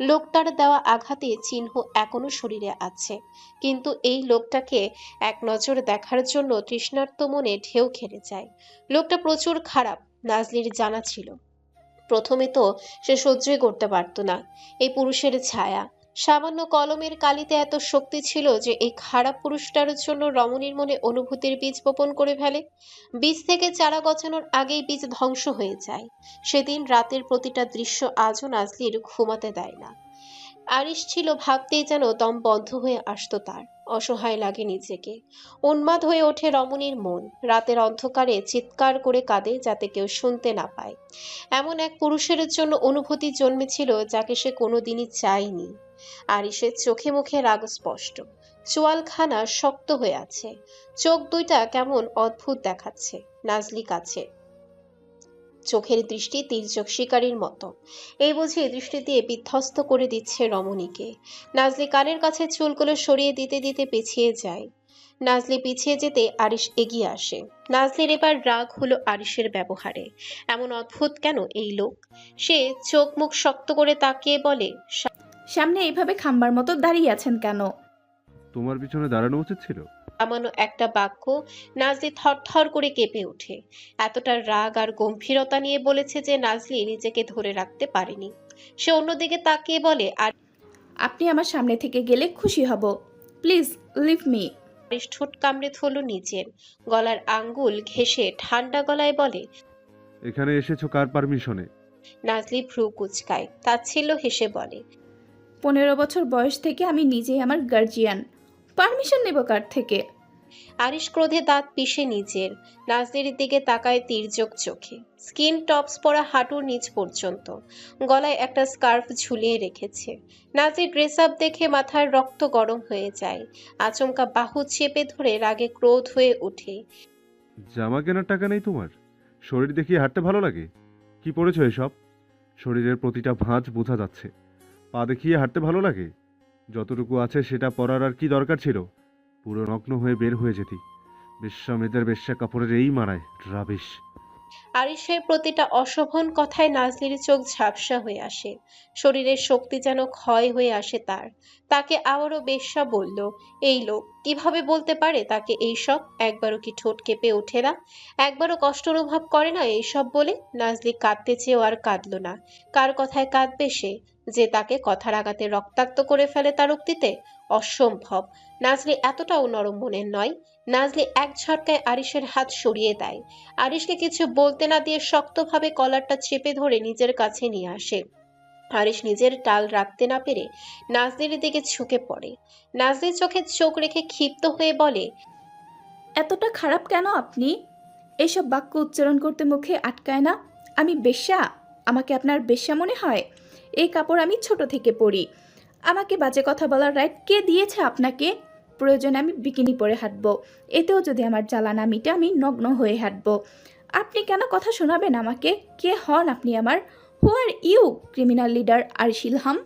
লোকটার দেওয়া আঘাতে চিহ্ন এখনো শরীরে আছে, কিন্তু এই লোকটাকে এক নজর দেখার জন্য তৃষ্ণার্ত মনে ঢেউ খেলে যায়। লোকটা প্রচুর খারাপ, নাজলির জানা ছিল। প্রথমে তো সে সহ্যই করতে পারত না এই পুরুষের ছায়া। সামান্য কলমের কালিতে এত শক্তি ছিল যে এই খারাপ পুরুষটার জন্য রমণীর মনে অনুভূতির বীজ বপন করে ফেলে। বীজ থেকে চারা গজানোর আগেই বীজ ধ্বংস হয়ে যায়। সেদিন রাতের প্রতিটা দৃশ্য আজও নাজলির ঘুমাতে দেয় না। আরিশ ছিল ভাবতেই যেন দম বন্ধ হয়ে আসতো তার। অসহায় লাগে নিজেকে। উন্মাদ হয়ে ওঠে রমণীর মন। রাতের অন্ধকারে চিৎকার করে কাঁদে যাতে কেউ শুনতে না পায়। এমন এক পুরুষের জন্য অনুভূতি জন্মেছিল যাকে সে কোনোদিনই চায়নি। আরিশের চোখে মুখে রাগ স্পষ্ট। চোয়ালখানা শক্ত হয়ে আছে, চোখ দুইটা কেমন অদ্ভুত দেখাচ্ছে নাজলি কাছে। চোখের দৃষ্টি তির্যক শিকারীর মতো। এই বুঝে দৃষ্টি দিয়ে বিধ্বস্ত করে দিচ্ছে রমণীকে। নাজলি কানের কাছে চুলগুলো সরিয়ে দিতে দিতে পিছিয়ে যায়। নাজলি পিছিয়ে যেতে আরিশ এগিয়ে আসে। নাজলির এবার রাগ হলো আরিশের ব্যবহারে। এমন অদ্ভুত কেন এই লোক? সে চোখ মুখ শক্ত করে তাকিয়ে বলে, সামনে এইভাবে খাম্বার মতো দাঁড়িয়ে আছেন কেন? তোমার পিছনে দাঁড়ানো উচিত ছিল। সামান্য একটা বাক্য নাজলি থরথর করে কেঁপে ওঠে। এতটা রাগ আর গম্ভীরতা নিয়ে বলেছে যে নাজলি নিজেকে ধরে রাখতে পারেনি। সে অন্যদিকে তাকিয়ে বলে, আর আপনি আমার সামনে থেকে গেলে খুশি হব। Please leave me. আরিশ ঠোঁট কামড়ে ধরল নিজের। গলার আঙ্গুল ঘেঁষে ঠান্ডা গলায় বলে, এখানে এসেছো কার পারমিশনে? নাজলি ভ্রু কুঁচকায়, তাচ্ছিল্য হেসে বলে, 15 বছর বয়স থেকে আমি নিজেই আমার গার্জিয়ান। পারমিশন নেব কার থেকে? আরিশ ক্রোধে দাঁত পিষে নিজের। নাজলির দিকে তাকায় তির্যক চোখে। স্কিন টপস পরা হাঁটুর নিচ পর্যন্ত, গলায় একটা স্কার্ফ ঝুলিয়ে রেখেছে। নাজলির ড্রেস আপ দেখে মাথার রক্ত গরম হয়ে যায়। আচমকা বাহু চেপে ধরে রাগে ক্রোধ হয়ে ওঠে। জামা কেনার টাকা নেই তোমার? শরীর দেখিয়ে হাঁটতে ভালো লাগে? কি পড়েছো এসব? শরীরের প্রতিটা ভাঁজ বোঝা যাচ্ছে। পা দেখিয়ে হাঁটতে ভালো লাগে? যতটুকু আছে সেটা পরার আর কি দরকার ছিল? পুরো নগ্ন হয়ে বের হয়ে যেতি। বেশ্যা মেয়েদের বেশ্যা কাপড়ের এই মানায় রাবিশ। আরিশের প্রতিটা অশোভন কথায় নাজলির চোখ ঝাপসা হয়ে আসে। শরীরের শক্তি যেন ক্ষয় হয়ে আসে তার। তাকে আবারও বেশ্যা বলল। এই লোক কিভাবে বলতে পারে তাকে এইসব? একবারও কি ঠোঁট কেঁপে ওঠে না? একবারও কষ্ট অনুভব করে না এইসব বলে? নাজলি কাঁদতে চেয়েও আর কাঁদল না। কার কথায় কাঁদবে সে, যে তাকে কথার আঘাতে রক্তাক্ত করে ফেলে তার উক্তিতে? অসম্ভব। নাজলি এতটাও নরম মনের নয়। নাজলি এক ঝটকায় আরিশের হাত সরিয়ে দেয়। আরিশকে কিছু বলতে না দিয়ে শক্তভাবে কলারটা চেপে ধরে নিজের কাছে নিয়ে আসে। আরিশ নিজের টাল রাখতে না পেরে নাজলির দিকে ঝুঁকে পড়ে। নাজলির চোখে চোখ রেখে ক্ষিপ্ত হয়ে বলে, এতটা খারাপ কেন আপনি? এইসব বাক্য উচ্চারণ করতে মুখে আটকায় না? আমি বেশ্যা? আমাকে আপনার বেশ্যা মনে হয়? এই কাপড় আমি ছোট থেকে পরি। আমাকে বাজে কথা বলার রাইট কে দিয়েছে আপনাকে? প্রয়োজনে আমি বিকিনি পরে হাঁটবো। এতেও যদি আমার জ্বালা না মিটে আমি নগ্ন হয়ে হাঁটবো। আপনি কেন কথা শোনাবেন আমাকে? কে হন আপনি আমার? Who are you, criminal leader Arish Ilham?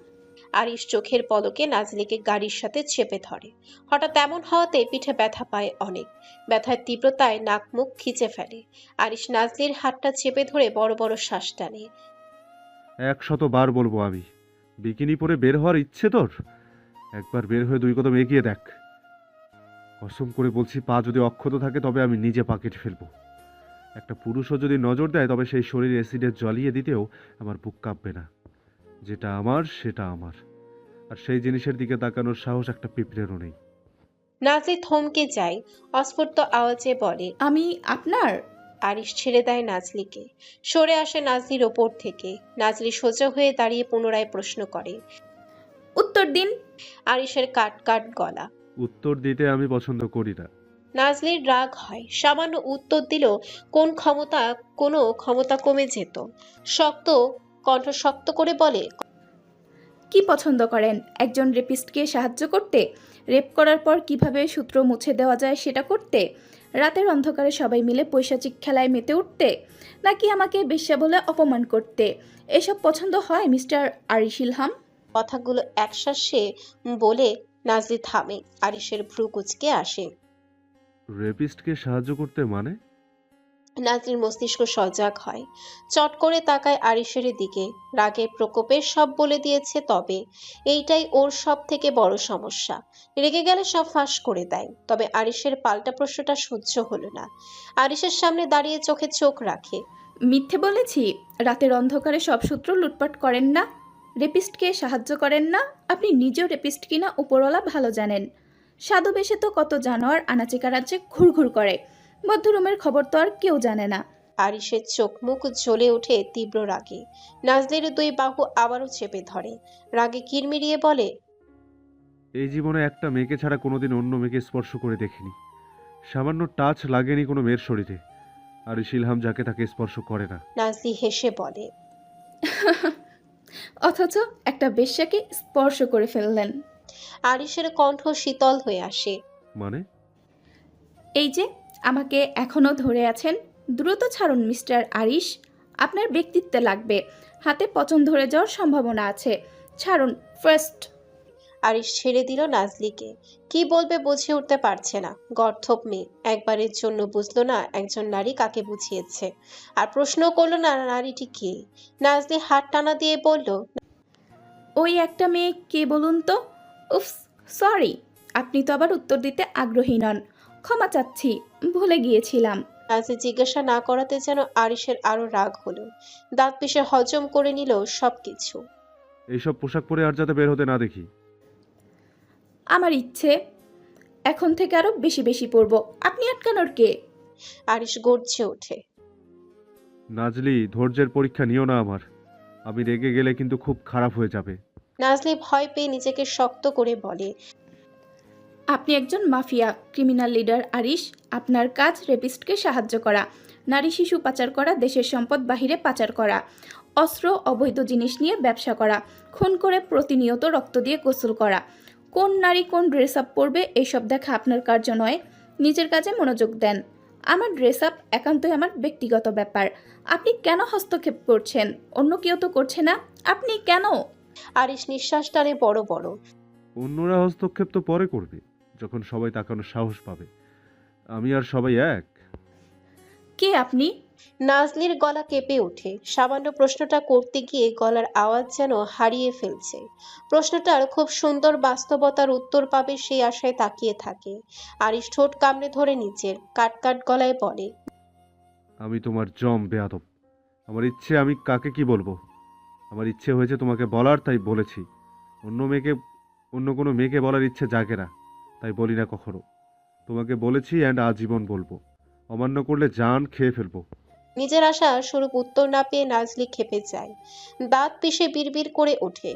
Arish চোখের পলকে নাজলিকে গাড়ির সাথে চেপে ধরে। হঠাৎ এমন হওয়াতে পিঠে ব্যথা পায় অনেক। ব্যথার তীব্রতায় নাক মুখ খিচে ফেলে। আরিশ নাজলির হাতটা চেপে ধরে বড় বড় শ্বাস টানে। 100 বার বলবো আমি, বিকিনি পরে বের হওয়ার ইচ্ছে তোর? একবার বের হয়ে 2 কদম এগিয়ে দেখ। কসম করে বলছি, পা যদি অক্ষত থাকে তবে আমি নিজে পা কেটে ফেলবো। একটা পুরুষও যদি নজর দেয় তবে সেই শরীর অ্যাসিডে জ্বালিয়ে দিতেও আমার বুক কাঁপবে না। যেটা আমার সেটা আমার, আর সেই জিনিসের দিকে তাকানোর সাহস একটা পিঁপড়েরও নেই। নাজলি থমকে যায়, অস্ফুট আওয়াজে বলে, আমি আপনার? আরিশ ছেড়ে দেয় নাজলিকে। সরে আসে নাজলির ওপর থেকে। নাজলি সোজা হয়ে দাঁড়িয়ে পুনরায় প্রশ্ন করে। উত্তর দিন। আরিশের কাট কাট গলা। উত্তর দিতে আমি পছন্দ করি না। নাজলির রাগ হয়। সামান্য উত্তর দিলেও কোনো ক্ষমতা কমে যেত। শক্ত কণ্ঠ শক্ত করে বলে, কি পছন্দ করেন? একজন রেপিস্টকে সাহায্য করতে? রেপ করার পর কিভাবে সূত্র মুছে দেওয়া যায় সেটা করতে? রাতের অন্ধকারে সবাই মিলে পৈশাচিক খেলায় মেতে উঠতে? নাকি আমাকে বেশ্যা বলে অপমান করতে? এসব পছন্দ হয় মিস্টার আরিশ ইলহাম? কথাগুলো একশ্বাসে বলে নাজলি থামে। আরিশের ভ্রু কুঁচকে আসে। রেপিস্টকে সাহায্য করতে মানে? নাজলির মস্তিষ্ক সজাগ হয়। চট করে তাকায় আরিশের দিকে। রাগের প্রকোপে সব বলে দিয়েছে, তবে এইটাই ওর সব থেকে বড় সমস্যা। রেগে গেলে সব ফাঁস করে দেয়। তবে আরিশের পাল্টা প্রশ্নটা সহ্য হলো না। আরিশের সামনে দাঁড়িয়ে চোখে চোখ রাখে। মিথ্যে বলেছি? রাতের অন্ধকারে সব সূত্র লুটপাট করেন না? রেপিস্টকে সাহায্য করেন না? আপনি নিজেও রেপিস্ট কিনা উপরওয়ালা ভালো জানেন। সাধু বেশে তো কত জানোয়ার আনাচে কানাচে ঘুরঘুর করে। বদ্ধরুমের খবর তো আর কেউ জানে না। আরিশের চোখ মুখ জ্বলে ওঠে তীব্র রাগে। নাজলির দুই বাহু আবারও চেপে ধরে। রাগে কিরমিরিয়ে বলে, এই জীবনে একটা মেয়েকে ছাড়া কোনোদিন অন্য মেয়েকে স্পর্শ করে দেখিনি। সামান্য টাচ লাগেনি কোনো মেয়ের শরীরে। আর ইলহাম যাকে তাকে স্পর্শ করে না। নাজলি হেসে বলে। অথচ একটা বেশ্যাকে স্পর্শ করে ফেললেন। আরিশের কণ্ঠ শীতল হয়ে আসে। মানে? এই যে আমাকে এখনো ধরে আছেন, দ্রুত ছাড়ুন মিস্টার আরিশ। আপনার ব্যক্তিত্বে লাগবে, হাতে পচন ধরে যাওয়ার সম্ভাবনা আছে। ছাড়ুন ফার্স্ট। আরিশ ছেড়ে দিল নাজলিকে। কি বলবে বুঝে উঠতে পারছে না। গর্ধব মেয়ে একবারের জন্য বুঝলো না একজন নারী কাকে বুঝিয়েছে, আর প্রশ্ন করলো না নারীটি কে। নাজলি হাত টানা দিয়ে বলল, ওই একটা মেয়ে কে বলুন তো? Oops, sorry. আপনি তো আবার উত্তর দিতে আগ্রহী নন। ক্ষমা চাচ্ছি, ভুলে গিয়েছিলাম। নাজলি জিজ্ঞাসা না করাতে যেন আরিশের আরো রাগ হলো। দাঁত পিষে হজম করে নিল সবকিছু। এইসব পোশাক পরে আর যাতে বের হতে না দেখি। আমার ইচ্ছে এখন থেকে আরো বেশি বেশি পড়ব। আপনি আটকানোর কে? আরিশ গর্জে ওঠে। নাজলি, ধৈর্যের পরীক্ষা নিও না আমার। আমি রেগে গেলে কিন্তু খুব খারাপ হয়ে যাবে। নাজলি ভয় পেয়ে নিজেকে শক্ত করে বলে, আপনি একজন মাফিয়া ক্রিমিনাল লিডার আরিশ। আপনার কাজ রেপিস্টকে সাহায্য করা, নারী শিশু পাচার করা, দেশের সম্পদ বাহিরে পাচার করা, অস্ত্র অবৈধ জিনিস নিয়ে ব্যবসা করা, খুন করে প্রতিনিয়ত রক্ত দিয়ে গোসল করা। কোন নারী কোন ড্রেস আপ পরবে এইসব দেখা আপনার কার্য নয়। নিজের কাজে মনোযোগ দেন। আমার ড্রেস আপ একান্তই আমার ব্যক্তিগত ব্যাপার। আপনি কেন হস্তক্ষেপ করছেন? অন্য কেউ তো করছে না, আপনি কেন? আরিশ নিঃশ্বাস টানে বড় বড়। অন্যরা হস্তক্ষেপ তো পরে করবে, যখন সবাই তাকানোর সাহস পাবে। আমি আর সবাই এক। কে আপনি? নাজলির গলা কেঁপে ওঠে। সামান্য প্রশ্নটা করতে গিয়ে গলার আওয়াজ যেন হারিয়ে ফেলছে। প্রশ্নটার খুব সুন্দর বাস্তবতার উত্তর পাবে সেই আশায় তাকিয়ে থাকে। আরিশ ঠোঁট কামড়ে ধরে নিচের কাট কাট গলায় বলে, আমি তোমার জম বেয়াদব। আমার ইচ্ছে আমি কাকে কি বলবো। আমার ইচ্ছে হয়েছে তোমাকে বলার, তাই বলেছি। অন্য কোনো মেয়েকে বলার ইচ্ছে জাগে না, তাই বলি না কখনো। তোমাকে বলেছি অ্যান্ড আজীবন বলবো। অমান্য করলে জান খেয়ে ফেলবো। নিজের আশা স্বরূপ উত্তর না পেয়ে নাজলি ক্ষেপে যায়। দাঁত পিষে বিড়বিড় করে ওঠে।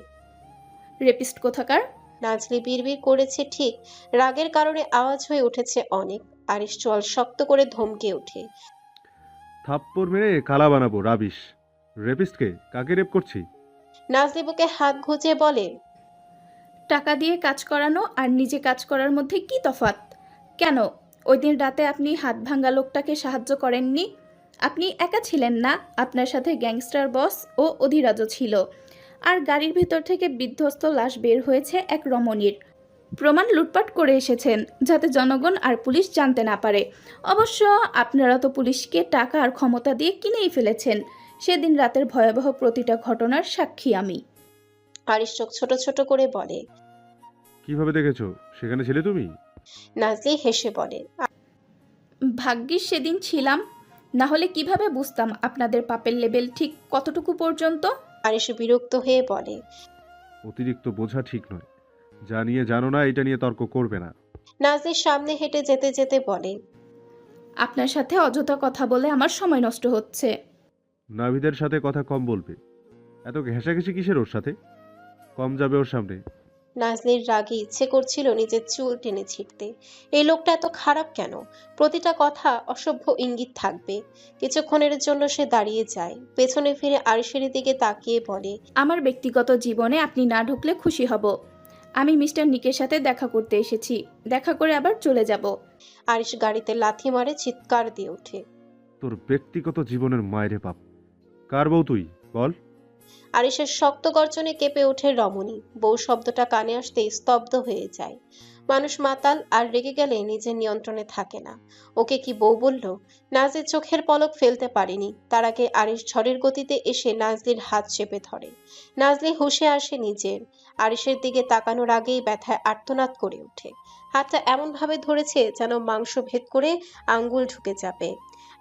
রেপিস্ট কোথাকার? নাজলি বিড়বিড় করেছে ঠিক, রাগের কারণে আওয়াজ হয়ে উঠেছে অনেক। আরিশ চল শক্ত করে ধমকে ওঠে। থাপ্পড় মেরে কালা বানাবো রাবিশ। রেপিস্টকে? কাকে রেপ করছি? নাজলি বুকে হাত গুজে বলে, টাকা দিয়ে কাজ করানো আর নিজে কাজ করার মধ্যে কি তফাৎ? কেন ওই দিন রাতে আপনি হাত ভাঙ্গা লোকটাকে সাহায্য করেননি? আপনি একা ছিলেন না, আপনার সাথে গ্যাংস্টার বস ও অধিরাজও ছিল। আর গাড়ির ভিতর থেকে বিধ্বস্ত লাশ বের হয়েছে এক রমণীর। প্রমাণ লুটপাট করে এসেছেন যাতে জনগণ আর পুলিশ জানতে না পারে। অবশ্য আপনারা তো পুলিশকে টাকা আর ক্ষমতা দিয়ে কিনেই ফেলেছেন। সেদিন রাতের ভয়াবহ প্রতিটা ঘটনার সাক্ষী আমি। আরিশ চোখ ছোট ছোট করে বলে। কিভাবে দেখেছো? সেখানে ছিলে তুমি? নাজলি হেসে বলে, ভাগ্যিস সেদিন ছিলাম, না হলে কিভাবে বুঝতাম আপনাদের পাপের লেভেল ঠিক কতটুকু পর্যন্ত। আরিশ বিরক্ত হয়ে বলে। অতিরিক্ত বোঝা ঠিক নয়। যা নিয়ে জানো না এটা নিয়ে তর্ক করবে না। নাজলির সামনে হেঁটে যেতে যেতে বলে, আপনার সাথে অযথা কথা বলে আমার সময় নষ্ট হচ্ছে। নাভিদের সাথে কথা কম বলবে। এত ঘেঁষাঘেঁষি কিসের ওর সাথে? কম যাবে ওর সামনে। নাজনীর রাগে ইচ্ছে করছিল নিজের চুল টেনে ছিঁড়তে। এই লোকটা এত খারাপ কেন? প্রতিটা কথা অসভ্য ইঙ্গিত থাকবে। কিছুক্ষণের জন্য সে দাঁড়িয়ে যায়, পেছনে ফিরে আরিশের দিকে তাকিয়ে বলে, আমার ব্যক্তিগত জীবনে আপনি না ঢুকলে খুশি হব। আমি মিস্টার নিকের সাথে দেখা করতে এসেছি, দেখা করে আবার চলে যাব। আরিশ গাড়িতে লাথি মারে, চিৎকার দিয়ে ওঠে। তোর ব্যক্তিগত জীবনের মায়েরে বাপ, কার বউ তুই বল? আরিশের শক্ত গর্জনে কেঁপে ওঠে রমণী। বউ শব্দটা কানে আসতেই স্তব্ধ হয়ে যায়। মানুষ মাতাল আর রেগে গেলে নিজের নিয়ন্ত্রণে থাকে না। ওকে কি বউ বলল? নাজের চোখের পলক ফেলতে পারেনি, তার আগে আরিশ ঝড়ের গতিতে এসে নাজলির হাত চেপে ধরে। নাজলি হুঁশে আসে নিজের। আরিশের দিকে তাকানোর আগেই ব্যথায় আর্তনাদ করে ওঠে। হাতটা এমন ভাবে ধরেছে যেন মাংস ভেদ করে আঙ্গুল ঢুকে যাবে।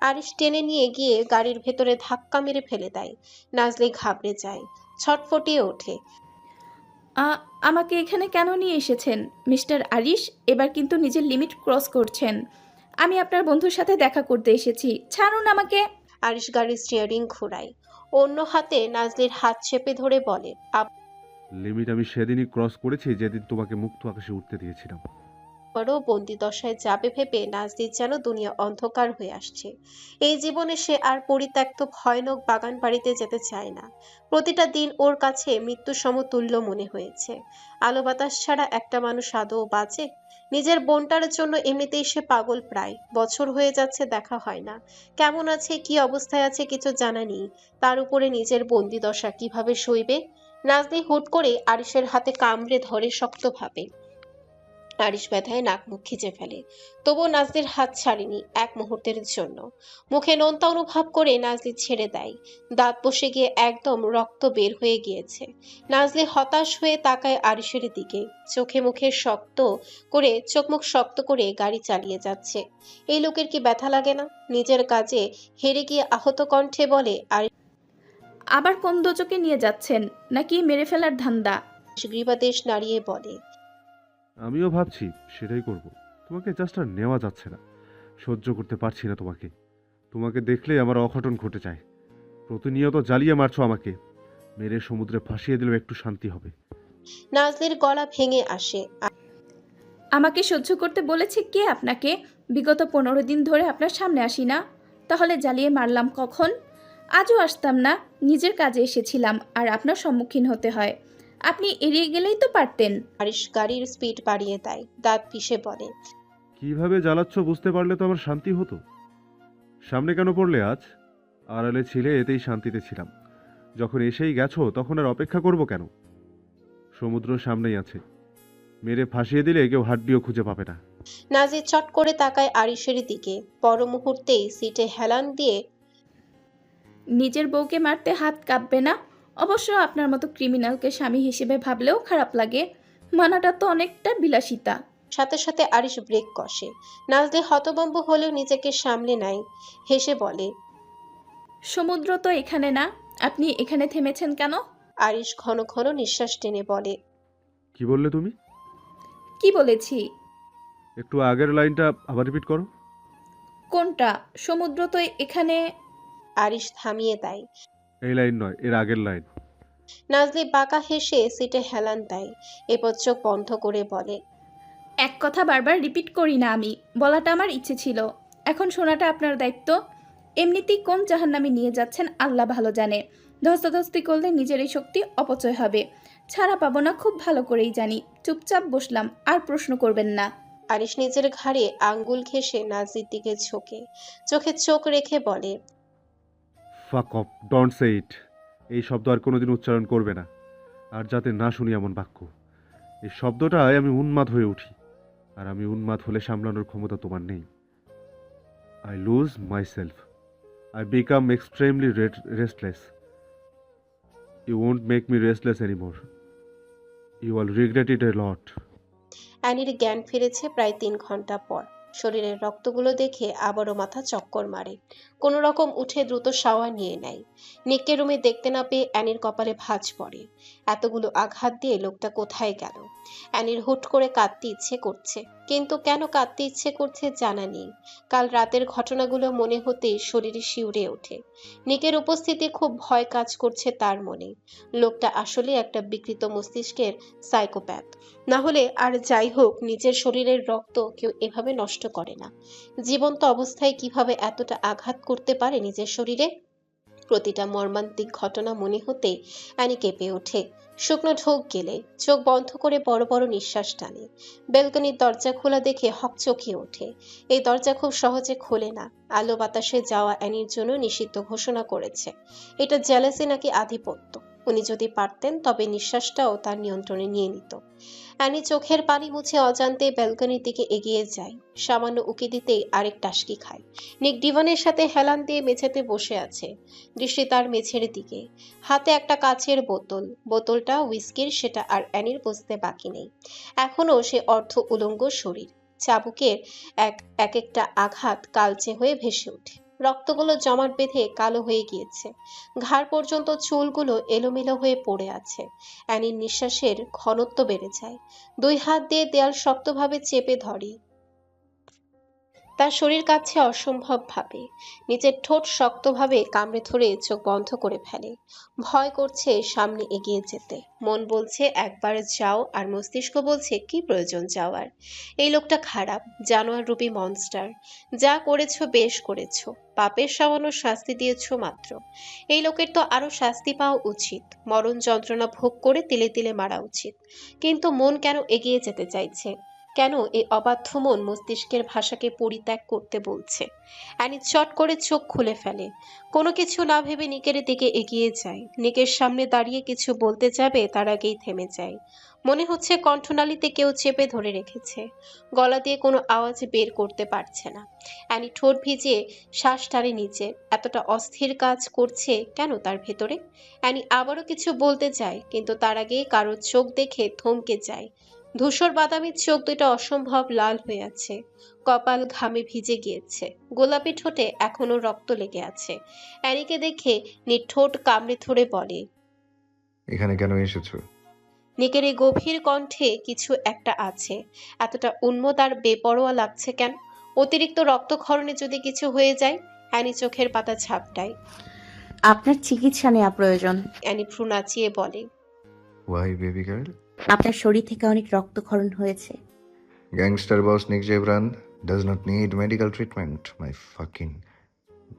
আরিশ টেনে নিয়ে গিয়ে গাড়ির ভেতরে ধাক্কা মেরে ফেলে দেয়। নাজলি ঘাবড়ে যায়, ছটফটিয়ে ওঠে। আমাকে এখানে কেন নিয়ে এসেছেন মিস্টার আরিশ? এবার কিন্তু নিজের লিমিট ক্রস করছেন। আমি আপনার বন্ধুর সাথে দেখা করতে এসেছি, ছাড়ুন আমাকে। আরিশ গাড়ির স্টিয়ারিং ঘোরায়, অন্য হাতে নাজলির হাত চেপে ধরে বলে, লিমিট আমি সেদিনই ক্রস করেছি যেদিন তোমাকে মুক্ত আকাশে উঠতে দিয়েছিলাম। আবারও বন্দি দশায় যাবে ভেবে নাজলির যেন দুনিয়া অন্ধকার হয়ে আসছে। এই জীবনে সে আর পরিত্যক্ত ভয়ানক বাগান বাড়িতে যেতে চায় না। প্রতিটা দিন ওর কাছে মৃত্যু সমতুল্য মনে হয়েছে। আলো বাতাস ছাড়া একটা মানুষ আদৌ বাঁচে? নিজের বোনটার জন্য এমনিতেই সে পাগল, প্রায় বছর হয়ে যাচ্ছে দেখা হয় না। কেমন আছে, কি অবস্থায় আছে কিছু জানা নেই। তার উপরে নিজের বন্দি দশা কিভাবে সইবে? নাজলি হুট করে আরিশের হাতে কামড়ে ধরে শক্তভাবে। আরিশ ব্যথায় নাক মুখ খিচে ফেলে, তবুও নাজলির হাত ছাড়েনি এক মুহূর্তের জন্য। মুখে নোনতা অনুভব করে নাজলি ছেড়ে দেয়। দাঁত বসে গিয়ে একদম রক্ত বের হয়ে গিয়েছে। নাজলি হতাশ হয়ে তাকায় আরিশের দিকে, চোখ মুখ শক্ত করে গাড়ি চালিয়ে যাচ্ছে। এই লোকের কি ব্যথা লাগে না? নিজের কাজে হেরে গিয়ে আহত কণ্ঠে বলে, আরিশ আবার কোন দোচকে নিয়ে যাচ্ছেন, নাকি মেরে ফেলার ধান্দা? গ্রীবাদেশ নাড়িয়ে বলে, আমিও ভাবছি সেটাই করব। তোমাকে জাস্ট আর নেওয়া যাচ্ছে না, সহ্য করতে পারছি না তোমাকে। তোমাকে দেখলেই আমার অঘটন ঘটে যায়। প্রতিনিয়ত জ্বালিয়ে মারছো আমাকে, মেরে সমুদ্রে ভাসিয়ে দিলেও একটু শান্তি হবে। নাজলির গলা ভেঙে আসে। আমাকে সহ্য করতে বলেছে কে আপনাকে? বিগত 15 দিন ধরে আপনার সামনে আসি না, তাহলে জ্বালিয়ে মারলাম কখন? আজও আসতাম না, নিজের কাজে এসেছিলাম আর আপনার সম্মুখীন হতে হয়। আপনি এড়িয়ে গেলেই তো পারতেন। আরিশ গাড়ির স্পিড বাড়িয়ে দেয়, দাঁত পিষে বলে, কিভাবে জ্বালাচ্ছ বুঝতে পারলে তো আমার শান্তি হতো। সামনে কেন পড়লে আজ? আড়ালে ছিলে, এতেই শান্তিতে ছিলাম। যখন এসেই গেছো তখন আর অপেক্ষা করব কেন? সমুদ্র সামনেই আছে, মেরে ফাঁসিয়ে দিলে কেউ হাড্ডিও খুঁজে পাবে না। নাজির চট করে তাকায় আরিশের দিকে, পর মুহূর্তেই সিটে হেলান দিয়ে নিজের বউকে মারতে হাত কাঁপবে না? অবশ্য আপনার মতো ক্রিমিনালকে স্বামী হিসেবে ভাবলেও খারাপ লাগে। মানাটা তো অনেকটা বিলাসিতা। সাথে সাথে আরিশ ব্রেক কষে। নাজলি হতভম্ব হলেও নিজেকে সামলে নেয়, হেসে বলে, সমুদ্র তো এখানে না, আপনি এখানে থেমেছেন কেন? আরিশ ঘন ঘন নিঃশ্বাস টেনে বলে, কি বললে তুমি? কি বলেছি? একটু আগের লাইনটা আবার রিপিট করো। কোনটা? সমুদ্র তো এখানে। আরিশ থামিয়ে দেয়। এই লাইন নয়, এর আগের লাইন। নাজলি বাঁকা হেসে সিটে হেলান দেয়, এরপর চোখ বন্ধ করে বলে, এক কথা বারবার রিপিট করি না আমি, বলাটা আমার ইচ্ছে ছিল, এখন শোনাটা আপনার দায়িত্ব। এমনিতেই কোন জাহান্নামে নিয়ে যাচ্ছেন আল্লাহ ভালো জানে। ধস্তাধস্তি করলে নিজের এই শক্তি অপচয় হবে, ছাড়া পাবো না খুব ভালো করেই জানি। চুপচাপ বসলাম, আর প্রশ্ন করবেন না। আরিশ নিজের ঘাড়ে আঙ্গুল ঘেঁষে নাজলির দিকে ঝোঁকে, চোখে চোখ রেখে বলে, ফাক অফ, ডোন্ট সে ইট। এই শব্দ আর কোনোদিন উচ্চারণ করবে না, আর যাতে না শুনি এমন বাক্য। এই শব্দটায় আমি উন্মাদ হয়ে উঠি, আর আমি উন্মাদ হলে সামলানোর ক্ষমতা তোমার নেই। I lose myself, I become extremely restless. You won't make me restless anymore, you will regret it a lot. অ্যানির জ্ঞান ফিরেছে প্রায় 3 ঘন্টা পর। শরীরের রক্তগুলো দেখে আবারও মাথা চক্কর মারে। কোনো রকম উঠে দ্রুত শাওয়ার নিয়ে নেয়। নিককে রুমে দেখতে না পেয়ে অ্যানির কপালে ভাঁজ পড়ে। এতগুলো আঘাত দিয়ে লোকটা কোথায় গেল? অ্যানির হুট করে কাঁদতে ইচ্ছে করছে, কিন্তু কেন কাঁদতে ইচ্ছে করছে জানা নেই। কাল রাতের ঘটনাগুলো মনে হতেই শরীরে শিউরে ওঠে। নিকের উপস্থিতি খুব ভয় কাজ করছে তার মনে। লোকটা আসলে একটা বিকৃত মস্তিষ্কের সাইকোপ্যাথ। না হলে আর যাই হোক, নিজের শরীরের রক্ত কেউ এভাবে নষ্ট করে না। জীবন্ত অবস্থায় কিভাবে এতটা আঘাত করতে পারে নিজের শরীরে? প্রতিটা মর্মান্তিক ঘটনা মনে হতেই অ্যানি কেঁপে ওঠে। শুকনো ঢোক গেলে চোখ বন্ধ করে বড় বড় নিঃশ্বাস টানে। ব্যালকনির দরজা খোলা দেখে হকচকিয়ে ওঠে। এই দরজা খুব সহজে খোলে না। আলো বাতাসে যাওয়া অ্যানির জন্য নিষিদ্ধ ঘোষণা করেছে। এটা জেলাসি নাকি আধিপত্য? উনি যদি পারতেন তবে নিঃশ্বাসটাও তার নিয়ন্ত্রণে নিয়ে নিত। অ্যানি চোখের পানি মুছে অজান্তে ব্যালকনির দিকে এগিয়ে যায়। সামান্য উকি দিতেই আরেক টাসকি খায়। নিক ডিভানের সাথে হেলান দিয়ে মেঝেতে বসে আছে। দৃষ্টি তার মেঝের দিকে। হাতে একটা কাচের বোতল। বোতলটা হুইস্কির, সেটা আর অ্যানির বুঝতে বাকি নেই। এখনো সে অর্ধ উলঙ্গ শরীর। চাবুকের এক এক একটা আঘাত কালচে হয়ে ভেসে ওঠে। রক্তগুলো জমাট বেঁধে কালো হয়ে গিয়েছে। ঘাড় পর্যন্ত চুলগুলো এলোমেলো হয়ে পড়ে আছে। অ্যানির নিঃশ্বাসের ঘনত্ব বেড়ে যায়। দুই হাত দিয়ে দেয়াল শক্তভাবে চেপে ধরে। তার শরীর কাঁপছে অসম্ভব ভাবে। নিজের ঠোঁট শক্তভাবে কামড়ে ধরে চোখ বন্ধ করে ফেলে। ভয় করছে সামনে এগিয়ে যেতে। মন বলছে একবার যাও, আর মস্তিষ্ক বলছে কি প্রয়োজন যাওয়ার। এই লোকটা খারাপ, জানোয়ার রূপী মনস্টার। যা করেছো বেশ করেছো, পাপের সামান্য শাস্তি দিয়েছো মাত্র। এই লোকের তো আরো শাস্তি পাওয়া উচিত। মরণ যন্ত্রণা ভোগ করে তিলে তিলে মারা উচিত। কিন্তু মন কেন এগিয়ে যেতে চাইছে? কেন এই অবাধ্য মন মস্তিষ্কের ভাষাকে পরিত্যাগ করতে বলছে? অ্যানি চট করে চোখ খুলে ফেলে। কোনো কিছু না ভেবে নিকের দিকে এগিয়ে যায়। নিকের সামনে দাঁড়িয়ে কিছু বলতে যাবে, তার আগেই থেমে যায়। মনে হচ্ছে কণ্ঠনালীতে কেউ চেপে ধরে রেখেছে। গলা দিয়ে কোনো আওয়াজ বের করতে পারছে না। অ্যানি ঠোঁট ভিজিয়ে শ্বাস টানে নিচে। এতটা অস্থির কাজ করছে কেন তার ভেতরে? অ্যানি আবারও কিছু বলতে চায়, কিন্তু তার আগে কারোর চোখ দেখে থমকে যায়। ধূসর বাদামি চোখ দুটো অসম্ভব লাল হয়ে আছে। কপাল ঘামে ভিজে গিয়েছে। গোলাপি ঠোঁটে এখনো রক্ত লেগে আছে। অ্যানিকে দেখে ঠোঁট কামড়ে ধরে বলে, এখানে কেন এসেছো? নিকের এই গভীর কণ্ঠে কিছু একটা আছে। এতটা উন্মাদ আর বেপরোয়া লাগছে কেন? অতিরিক্ত রক্তক্ষরণে যদি কিছু হয়ে যায়? অ্যানি চোখের পাতা ঝাপটায়। আপনার চিকিৎসা নেওয়া প্রয়োজন। অ্যানি ভ্রু নাচিয়ে বলে, ওয়াই বেবি গার্ল? আপনার শরীর থেকে অনেক রক্তক্ষরণ হয়েছে। Gangster boss Nick Jebran does not need medical treatment, my fucking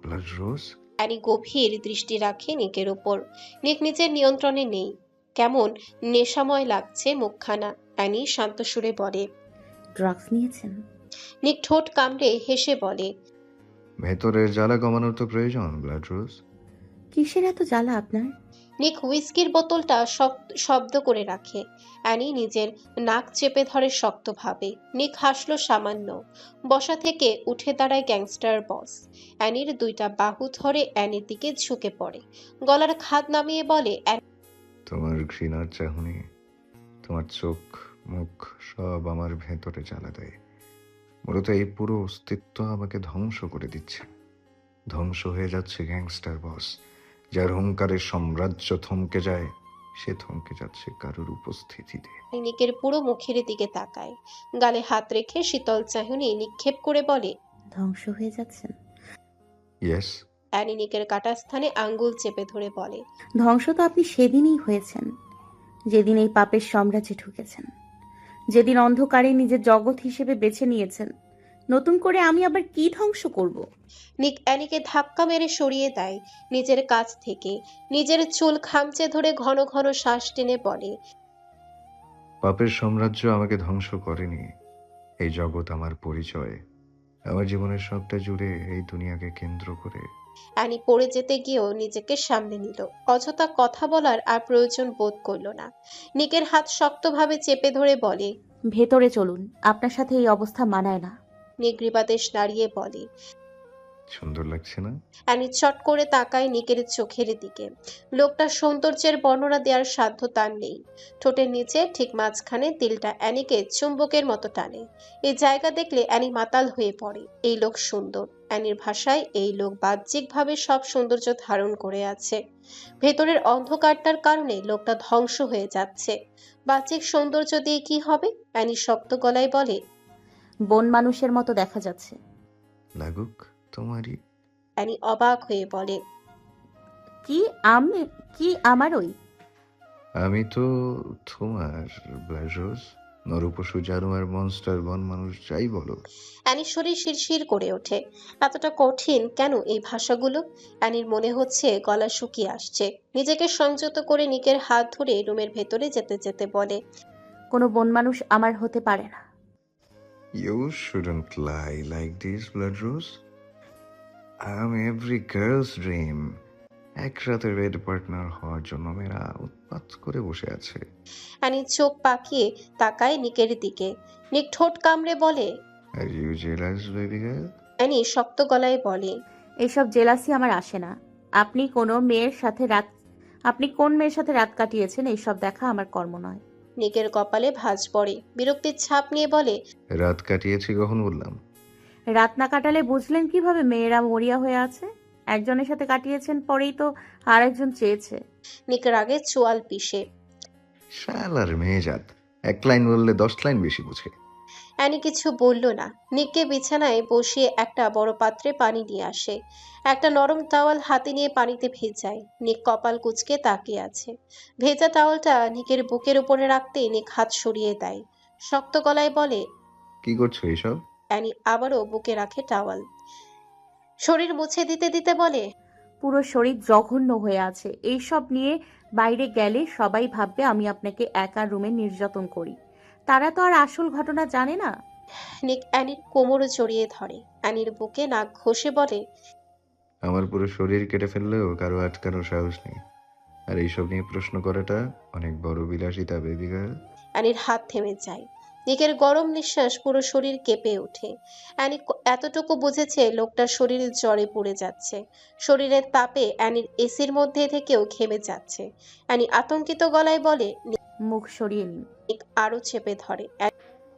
blood rose. Annie গভীর দৃষ্টি রাখে নিকের উপর। নিক নিজের নিয়ন্ত্রণে নেই। কেমন নেশাময় লাগছে মুখখানা। অ্যানি শান্ত সুরে বলে, ড্রাগস নিয়েছেন? নিক ঠোঁট কামড়ে হেসে বলে, ভেতরের জ্বালা কমানোর তো প্রয়োজন, ব্লাড রোজ। কিসের এত জ্বালা আপনার? নিক হুইস্কির বোতলটা শব্দ করে রাখে। অ্যানি নিজের নাক চেপে ধরে শক্তভাবে। নিক হাসলো সামান্য। বসা থেকে উঠে দাঁড়ায় গ্যাংস্টার বস। অ্যানির দুইটা বাহু ধরে অ্যানির দিকে ঝুঁকে পড়ে। গলার খাদ নামিয়ে বলে, তোমার ঘৃণার চাহনি, তোমার চোখ মুখ সব আমার ভেতরে জ্বালা দেয়। মূলত এই পুরো অস্তিত্ব আমাকে ধ্বংস করে দিচ্ছে। ধ্বংস হয়ে যাচ্ছে গ্যাংস্টার বস। যার হুঙ্কারের সাম্রাজ্য থমকে যায়, সে থমকে যাচ্ছে কারোর উপস্থিতিতে। নিকের পুরো মুখের দিকে তাকায়। গালে হাত রেখে শীতল চাহনি নিক্ষেপ করে বলে, ধ্বংস হয়ে যাচ্ছেন? ইয়েস। অ্যানি নিকের কাটা স্থানে আঙ্গুল চেপে ধরে বলে, ধ্বংস তো আপনি সেদিনই হয়েছেন, যেদিন এই পাপের সাম্রাজ্যে ঢুকেছেন, যেদিন অন্ধকারে নিজের জগৎ হিসেবে বেছে নিয়েছেন। নতুন করে আমি আবার কি ধ্বংস করব? নিক অ্যানিকে ধাক্কা মেরে সরিয়ে দেয় নিজের কাছ থেকে। নিজের চুল খামচে ধরে ঘন ঘন শ্বাস টেনে বলে, পাপের সাম্রাজ্য আমাকে ধ্বংস করেনি। এই জগৎ আমার পরিচয়। আমার জীবনের সবটা জুড়ে এই দুনিয়াকে কেন্দ্র করে। অ্যানি পড়ে যেতে গিয়েও নিজেকে সামলে নিল। অযথা কথা বলার আর প্রয়োজন বোধ করল না। নিকের হাত শক্তভাবে চেপে ধরে বলে, ভেতরে চলুন, আপনার সাথে এই অবস্থা মানায় না। নিক গ্রীবাদেশ নাড়িয়ে বলে। সুন্দর লাগছে না? অ্যানি চট করে তাকায় নিকের চোখের দিকে। লোকটার সৌন্দর্যের বর্ণনা দেওয়ার সাধ্য তার নেই। ঠোঁটের নিচে ঠিক মাঝখানে তিলটা অ্যানিকে চুম্বকের মতো টানে। এই জায়গা দেখলে অ্যানি মাতাল হয়ে পড়ে। এই লোক সুন্দর। অ্যানির ভাষায় এই লোক বাহ্যিকভাবে সব সৌন্দর্য ধারণ করে আছে। ভেতরের অন্ধকারটার কারণে লোকটা ধ্বংস হয়ে যাচ্ছে। বাহ্যিক সৌন্দর্য দিয়ে কি হবে? অ্যানি শক্ত গলায় বলে, বন মানুষের মতো দেখা যাচ্ছে। লাগুক তোমারই। অ্যানি অবাক হয়ে বলে, কি আমি কি আমারই? আমি তো তোমার ব্লাড রোজ, নরপশু, জানোয়ার, মনস্টার, বন মানুষ, যাই বলো। অ্যানির শরীর শিরশির করে ওঠে। এতটা কঠিন কেন এই ভাষাগুলো? অ্যানির মনে হচ্ছে গলা শুকিয়ে আসছে। নিজেকে সংযত করে নিকের হাত ধরে রুমের ভেতরে যেতে যেতে বলে, কোনো বন মানুষ আমার হতে পারে না। You shouldn't lie like this blood rose. I am every girl's dream. এক রাতে রেড পার্টনার হওয়ার জন্য মেয়েরা উৎপাত করে বসে আছে। অ্যানি চোখ পাকিয়ে তাকায় নিকের দিকে। নিক ঠোঁট কামড়ে বলে, are you jealous baby girl? Annie শক্ত গলায় বলে, এইসব জেলাসি আমার আসে না। আপনি কোনো মেয়ের সাথে রাত আপনি কোন মেয়ের সাথে রাত কাটিয়েছেন এইসব দেখা আমার কর্ম নয়। নিকের কপালে ভাঁজ পড়ে। বিরক্তির ছাপ নিয়ে বলে, রাত কাটিয়েছি কখন বললাম? রাত না কাটালে বুঝলেন কিভাবে মেয়েরা মরিয়া হয়ে আছে? একজনের সাথে কাটিয়েছেন, পরেই তো আর একজন চেয়েছে। নিকের আগে চোয়াল পিষে। শালার মেয়েজাত, এক লাইন বললে 10 লাইন বেশি বুঝে। অ্যানি কিছু বলল না। নিককে বিছানায় বসিয়ে একটা বড় পাত্রে পানি নিয়ে আসে। একটা নরম টাওয়াল হাতে নিয়ে পানিতে ভেজায়। নিক কপাল কুঁচকে তাকিয়ে আছে। ভেজা টাওয়ালটা নিকের বুকের উপরে রাখতে নিক হাত সরিয়ে দেয়। শক্ত গলায় বলে, কি করছো এইসব? অ্যানি আবারও বুকে রাখে টাওয়াল। শরীর মুছে দিতে দিতে বলে, পুরো শরীর জঘন্য হয়ে আছে। এইসব নিয়ে বাইরে গেলে সবাই ভাববে আমি আপনাকে একা রুমে নির্যাতন করি। তারা তো আর আসল ঘটনা জানে না। নিক অ্যানির কোমরে জড়িয়ে ধরে। অ্যানির বুকে নাক ঘষে বলে, আমার পুরো শরীর কেটে ফেললেও কারো আটকানোর সাহস নেই। আর এইসব নিয়ে প্রশ্ন করাটা অনেক বড় বিলাসিতা বেবি গার্ল। অ্যানির হাত থেমে যায়। নিকের গরম নিঃশ্বাস পুরো শরীর কেঁপে ওঠে। অ্যানি এতটুকু বুঝেছে লোকটার শরীর জ্বরে পড়ে যাচ্ছে। শরীরের তাপে অ্যানির এসির মধ্যে থেকেও ঘেমে যাচ্ছে। অ্যানি আতঙ্কিত গলায় বলে, মুখ সরিয়ে নিন। নিক আরো চেপে ধরে।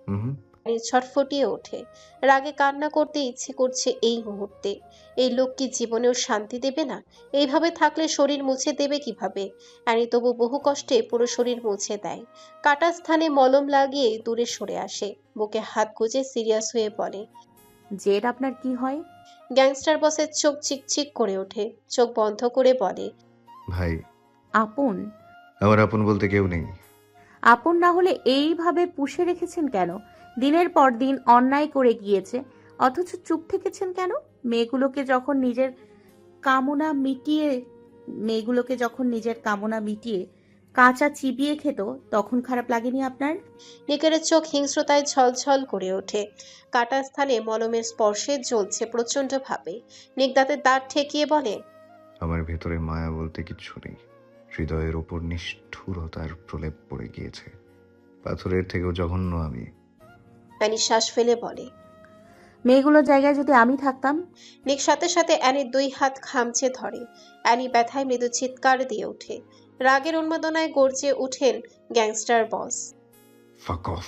হুম। অ্যানি ছটফটিয়ে ওঠে। রাগে কান্না করতে ইচ্ছে করছে এই মুহূর্তে। এই লোক কি জীবনেও শান্তি দেবে না? এইভাবে থাকলে শরীর মুছে দেবে কিভাবে? অ্যানি তবু বহু কষ্টে পুরো শরীর মুছে দেয়। কাটা স্থানে মলম লাগিয়ে দূরে সরে আসে। বুকে হাত গুজে সিরিয়াস হয়ে বলে, জেড আপনার কি হয়? গ্যাংস্টার বসের চোখ চিকচিক করে ওঠে। চোখ বন্ধ করে বলে, ভাই, আপন? আমার আপন বলতে কেউ নেই। আপন না হলে এইভাবে পুষে রেখেছেন কেন? দিনের পর দিন অন্যায় করে গিয়েছে, অথচ চুপ থেকেছেন কেন? মেয়েগুলোকে যখন নিজের কামনা মিটিয়ে কাঁচা চিবিয়ে খেত, তখন খারাপ লাগেনি আপনার? নিকের চোখ হিংস্রতায় ঝলঝল করে ওঠে। কাটা স্থানে মলমের স্পর্শে জ্বলছে প্রচন্ড ভাবে। নিক দাঁতে দাঁত ঠেকিয়ে বলে, আমার ভেতরে মায়া বলতে কিচ্ছু নেই। হৃদয়ের ওপর নিষ্ঠুরতার প্রলেপ পড়ে গিয়েছে। পাথরের থেকেও জঘন্য আমি। অ্যানি শ্বাস ফেলে বলে। মেয়েগুলোর জায়গায় যদি আমি থাকতাম? নিক সাথে সাথে অ্যানির দুই হাত খামচে ধরে। অ্যানি ব্যথায় মৃদু চিৎকার দিয়ে ওঠে। রাগের উন্মাদনায় গর্জে উঠেন গ্যাংস্টার বস। ফাক of,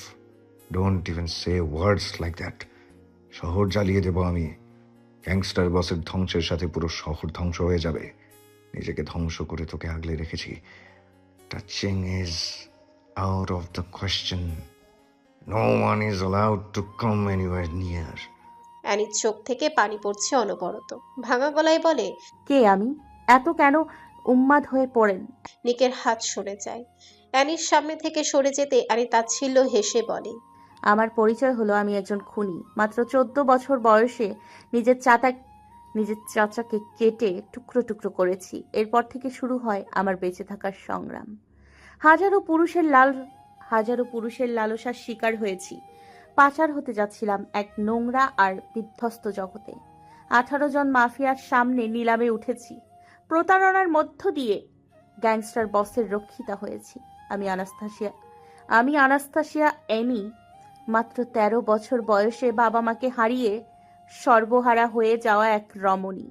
don't even say words like that. শহর জ্বালিয়ে দেব আমি। গ্যাংস্টার বসের ধ্বংসের সাথে পুরো শহর ধ্বংস হয়ে যাবে। নিজেকে ধ্বংস করে তোকে আগলে রেখেছি। Touching is out of the question. No one is allowed to come anywhere near. অ্যানির চোখ থেকে পানি পড়ছে অনবরত। ভাঙা গলায় বলে, কে আমি? এত কেন উন্মাদ হয়ে পড়েন? নিকের হাত সরে যায়। অ্যানির সামনে থেকে সরে যেতে অ্যানি তাচ্ছিল্য হেসে বলে, আমার পরিচয় হলো আমি একজন খুনি। মাত্র 14 বছর বয়সে নিজের চাচাকে কেটে টুকরো টুকরো করেছি। এরপর থেকে শুরু হয় আমার বেঁচে থাকার সংগ্রাম। হাজারো পুরুষের লালসার শিকার হয়েছি। পাচার হতে যাচ্ছিলাম এক নোংরা আর বিধ্বস্ত জগতে। 18 জন মাফিয়ার সামনে নিলামে উঠেছি। প্রতারণার মধ্য দিয়ে গ্যাংস্টার বসের রক্ষিতা হয়েছি। আমি আনাস্তাসিয়া অ্যানি, মাত্র 13 বছর বয়সে বাবা মাকে হারিয়ে সর্বহারা হয়ে যাওয়া এক রমণী।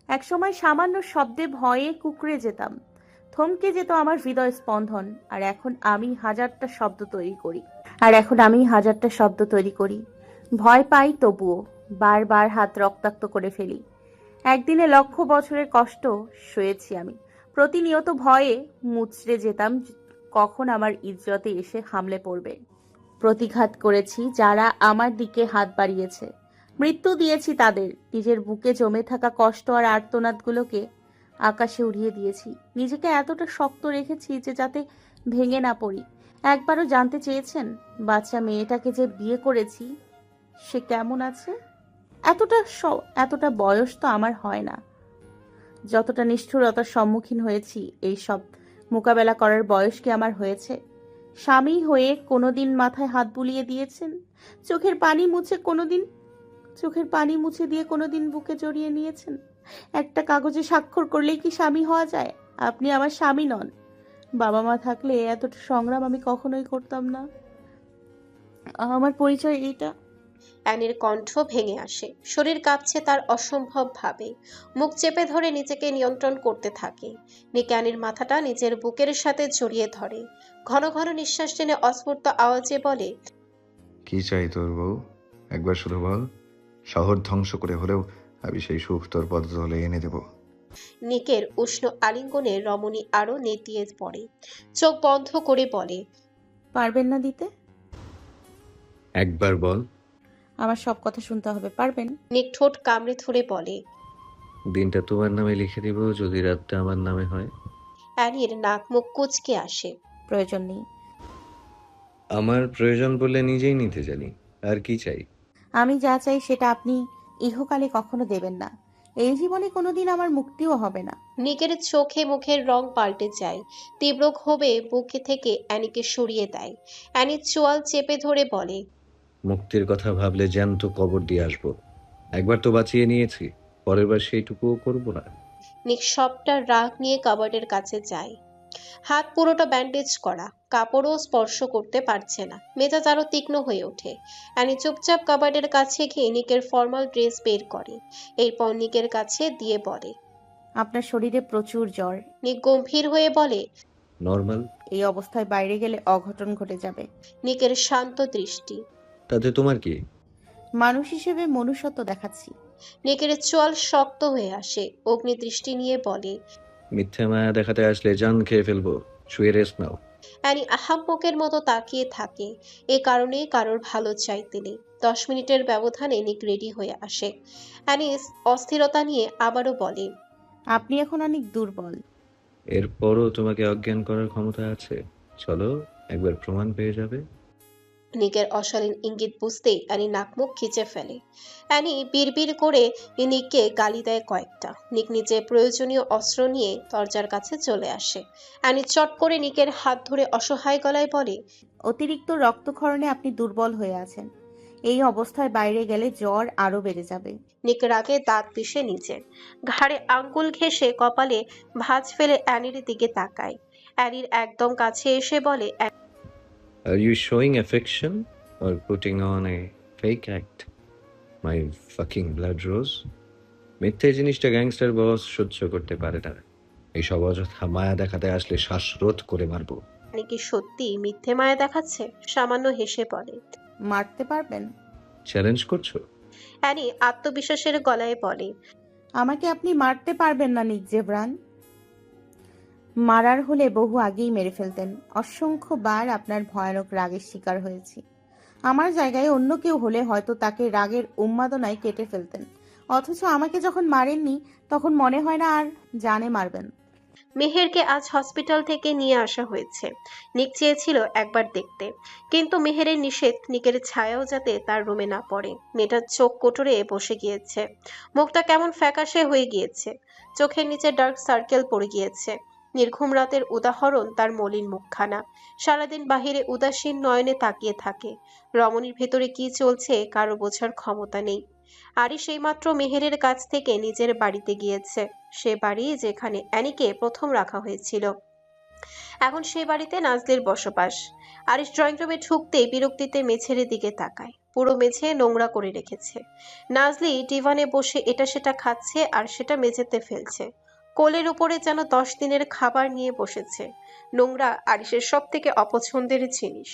একসময় সামান্য শব্দে ভয়ে কুঁকড়ে যেতাম, থমকে যেত আমার হৃদয় স্পন্দন। আর এখন আমি হাজারটা শব্দ তৈরি করি। ভয় পাই, তবুও বারবার হাত রক্তাক্ত করে ফেলি। একদিনে লক্ষ বছরের কষ্ট সয়েছি আমি। প্রতিনিয়ত ভয়ে মুচড়ে যেতাম কখন আমার ইজ্জতে এসে হামলে পড়বে। প্রতিঘাত করেছি যারা আমার দিকে হাত বাড়িয়েছে, মৃত্যু দিয়েছি তাদের, নিজের বুকে জমে থাকা কষ্ট আর আর্তনাদগুলোকে আকাশে উড়িয়ে দিয়েছি। নিজেকে এতটা শক্ত রেখেছি যে যাতে ভেঙে না পড়ি। একবারও জানতে চেয়েছেন বাচ্চা মেয়েটাকে যে বিয়ে করেছি সে কেমন আছে? এতটা বয়স তো আমার হয় না। যতটা নিষ্ঠুরতার সম্মুখীন হয়েছি এই সব মোকাবেলা করার বয়স কি আমার হয়েছে? স্বামী হয়ে কোনোদিন মাথায় হাত বুলিয়ে দিয়েছেন? চোখের পানি মুছে দিয়ে কোনোদিন বুকে জড়িয়ে নিয়েছেন? একটা কাগজে স্বাক্ষর করলেই কি স্বামী হওয়া যায়? আপনি আমার স্বামী নন। বাবা মা থাকলে এতটা সংগ্রাম আমি কখনোই করতাম না। আমার পরিচয় এইটা। অ্যানির কণ্ঠ ভেঙে আসে, শরীর কাঁপছে তার অসম্ভব ভাবে। মুখ চেপে ধরে নিজেকে নিয়ন্ত্রণ করতে থাকে। নিক অ্যানির মাথাটা নিজের বুকের সাথে জড়িয়ে ধরে, ঘন ঘন নিঃশ্বাস টেনে অস্ফুট আওয়াজে বলে, কি চাই তোর বউ? একবার শুধু বল। শহর ধ্বংস করে হলেও আমি সেই সুখ তোর পদতলে এনে দেব। নিকের উষ্ণ আলিঙ্গনে রমণী আরো নেতিয়ে পড়ে, চোখ বন্ধ করে বলে, পারবেন না দিতে? একবার বল। আমার সব কথা শুনতে হবে, পারবেন? নিক ঠোঁট কামড়ে ধরে বলে। দিনটা তোমার নামে লিখে দিব যদি রাতটা আমার নামে হয়। অ্যানির নাক মুখ কুঁচকে আসে। প্রয়োজন নেই। আমার প্রয়োজন বললে নিজেই নিতে জানি। আর কি চাই? আমি যা চাই সেটা আপনি ইহকালে কখনো দেবেন না। এই জীবনে কোনোদিন আমার মুক্তিও হবে না। নিকের চোখে মুখের রং পাল্টে যায়, তীব্র ক্ষোভে বুকে থেকে অ্যানিকে সরিয়ে দেয়। অ্যানির চোয়াল চেপে ধরে বলে, মুক্তির কথা ভাবলে জ্যান্ত কবর দিয়ে আসবো। একবার তো বাঁচিয়ে নিয়েছি, পরের বার সেইটুকুও করবো না। নিক সবটা রাগ নিয়ে কাবার্ডের কাছে যায়। হাত পুরোটা ব্যান্ডেজ করা, কাপড়ও স্পর্শ করতে পারছে না। মেজাজ আরো তীক্ষ্ণ হয়ে ওঠে। অ্যানি চুপচাপ কাবার্ডের কাছে গিয়ে নিকের ফর্মাল ড্রেস বের করে, এরপর নিকের কাছে দিয়ে বলে, আপনার শরীরে প্রচুর জ্বর। নিক গম্ভীর হয়ে বলে, নর্মাল। এই অবস্থায় বাইরে গেলে অঘটন ঘটে যাবে। নিকের শান্ত দৃষ্টি। তাতে তোমার কি? মানুষ হিসেবে মনুষ্যত্ব দেখাচ্ছি। নিকের চোয়াল শক্ত হয়ে আসে, অগ্নিদৃষ্টি নিয়ে বলে, মিথ্যে মায়া দেখাতে আসলে জান খেয়ে ফেলবো। শুয়ে রেস্ট নাও। অ্যানি আহাম্মকের মতো তাকিয়ে থাকে। এ কারণে কারোর ভালো চাইতে নেই। 10 মিনিটের ব্যবধানে নিক রেডি হয়ে আসে। অ্যানি অস্থিরতা নিয়ে আবারও বলে, আপনি এখন অনেক দুর্বল। এরপরও তোমাকে অজ্ঞান করার ক্ষমতা আছে। চলো, একবার প্রমাণ পেয়ে যাবে। নিকের অশালীন ইঙ্গিত বুঝতেই অ্যানি নাকমুখ খিচে ফেলে। অ্যানি বিড়বিড় করে নিককে গালি দেয় কয়েকটা। নিক নিজে প্রয়োজনীয় অস্ত্র নিয়ে দরজার কাছে চলে আসে। অ্যানি চট করে নিকের হাত ধরে অসহায় গলায় বলে, অতিরিক্ত রক্তক্ষরণে আপনি দুর্বল হয়ে আছেন। এই অবস্থায় বাইরে গেলে জ্বর আরো বেড়ে যাবে। নিক রাগে দাঁত পিষে নিচে ঘাড়ে আঙ্গুল ঘেঁষে কপালে ভাঁজ ফেলে অ্যানির দিকে তাকায়। অ্যানির একদম কাছে এসে বলে, Are you showing affection or putting on a fake act? My fucking blood rose. মিথ্যে জিনিসটা গ্যাংস্টার বস সহ্য করতে পারে না। এইসব অযথা মায়া দেখাতে আসলে শ্বাসরোধ করে মারবো। অ্যানি কি সত্যি মিথ্যে মায়া দেখাচ্ছে? সামান্য হেসে বলে। মারতে পারবেন? চ্যালেঞ্জ করছো? অ্যানি আত্মবিশ্বাসের গলায় বলে, আমাকে আপনি মারতে পারবেন না নিক জেব্রান। মারার হলে বহু আগেই মেরে ফেলতেন। অসংখ্য বার আপনার ভয়ানক রাগের শিকার হয়েছি। আমার জায়গায় অন্য কেউ হলে হয়তো তাকে রাগের উন্মাদনায় কেটে ফেলতেন। অথচ আমাকে যখন মারেননি তখন মনে হয় না আর জানে মারবেন। মেহেরকে আজ হসপিটাল থেকে নিয়ে আসা হয়েছে। নিক চেয়েছিল একবার দেখতে, কিন্তু মেহেরের নিষেধ নিকের ছায়াও যাতে তার রুমে না পড়ে। মেয়েটার চোখ কোটরে বসে গিয়েছে, মুখটা কেমন ফ্যাকাশে হয়ে গিয়েছে, চোখের নিচে ডার্ক সার্কেল পড়ে গিয়েছে। নির্ঘুম রাতের উদাহরণ তার মলিন মুখখানা। সারাদিন বাহিরে উদাসীন নয়নে তাকিয়ে থাকে। রমণীর ভেতরে কি চলছে কারো বোঝার ক্ষমতা নেই। আরই সেইমাত্র মেহেরের কাছ থেকে নিজের বাড়িতে গিয়েছে, সে বাড়ি যেখানে অ্যানিকে প্রথম রাখা হয়েছিল। এখন সে বাড়িতে নাজলির বসবাস। আরিশ ড্রয়িং রুমে ঢুকতেই বিরক্তিতে মেঝের দিকে তাকায়। পুরো মেঝে নোংরা করে রেখেছে। নাজলি ডিভানে বসে এটা সেটা খাচ্ছে আর সেটা মেঝেতে ফেলছে। কোলের উপরে যেন 10 দিনের খাবার নিয়ে বসেছে। নোংরা আরিশের সব থেকে অপছন্দের জিনিস।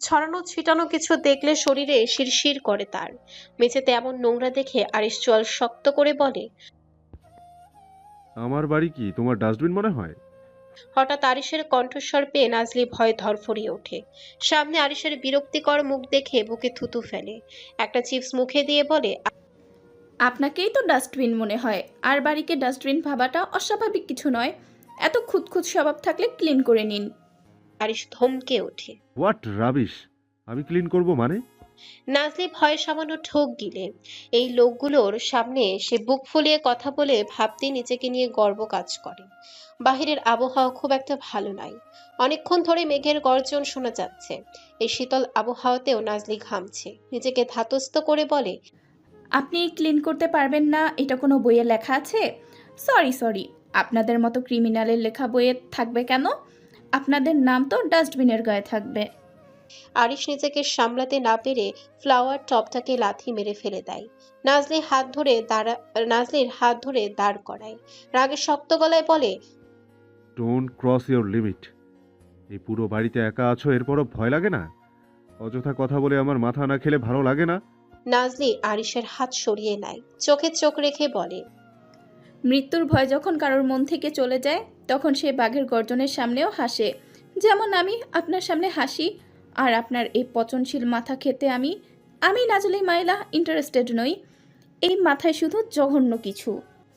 ছড়ানো ছিটানো কিছু দেখলে শরীরে শিরশির করে তার। মেঝেতে এমন নোংরা দেখে আরিশ চোয়াল শক্ত করে বলে, আমার বাড়ি কি তোমার ডাস্টবিন মনে হয়? হঠাৎ আরিশের কণ্ঠস্বর পেয়ে নাজলি ভয়ে ধরফরিয়ে ওঠে। সামনে আরিশের বিরক্তিকর মুখ দেখে বুকে থুতু ফেলে, একটা চিপস মুখে দিয়ে বলে, আপনাকেই তো ডাস্টবিন মনে হয়, আর বাড়িকে ডাস্টবিন ভাবাটা অস্বাভাবিক কিছু নয়। এত খুঁতখুঁত স্বভাব থাকলে ক্লিন করে নিন। আরিশ ধমকে ওঠে। What rubbish! আমি ক্লিন করব মানে? নাজলি ভয়ে সামান্য ঠোক গিলে। এই লোকগুলোর সামনে সে বুক ফুলিয়ে কথা বলে ভাবতে নিজেকে নিয়ে গর্ব কাজ করে। বাহিরের আবহাওয়া খুব একটা ভালো নয়, অনেকক্ষণ ধরে মেঘের গর্জন শোনা যাচ্ছে। এই শীতল আবহাওয়াতেও নাজলি ঘামছে, নিজেকে ধাতস্থ করে বলে, আপনি ক্লিন করতে পারবেন না এটা কোনো বইয়ে লেখা আছে? সরি, আপনাদের মতো ক্রিমিনালের লেখা বইয়ে থাকবে কেন? আপনাদের নাম তো ডাস্টবিনের গায়ে থাকবে। আরিশ নিজেকে সামলাতে না পেরে ফ্লাওয়ার টপটাকে লাথি মেরে ফেলে দেয়। নাজলির হাত ধরে দাঁড় করায়, রাগে শক্ত গলায় বলে, ডোন্ট ক্রস ইওর লিমিট। এই পুরো বাড়িতে একা আছো, এরপরও ভয় লাগে না? অযথা কথা বলে আমার মাথা না খেলে ভালো লাগে না? নাজলি আরিশের হাত সরিয়ে নেয়, চোখে চোখ রেখে বলে, মৃত্যুর ভয় যখন কারোর মন থেকে চলে যায় তখন সে বাঘের গর্জনের সামনেও হাসে, যেমন আমি আপনার সামনে হাসি। আর আপনার এই পচনশীল মাথা খেতে আমি নাজলি মাইলা ইন্টারেস্টেড নই। এই মাথায় শুধু জঘন্য কিছু।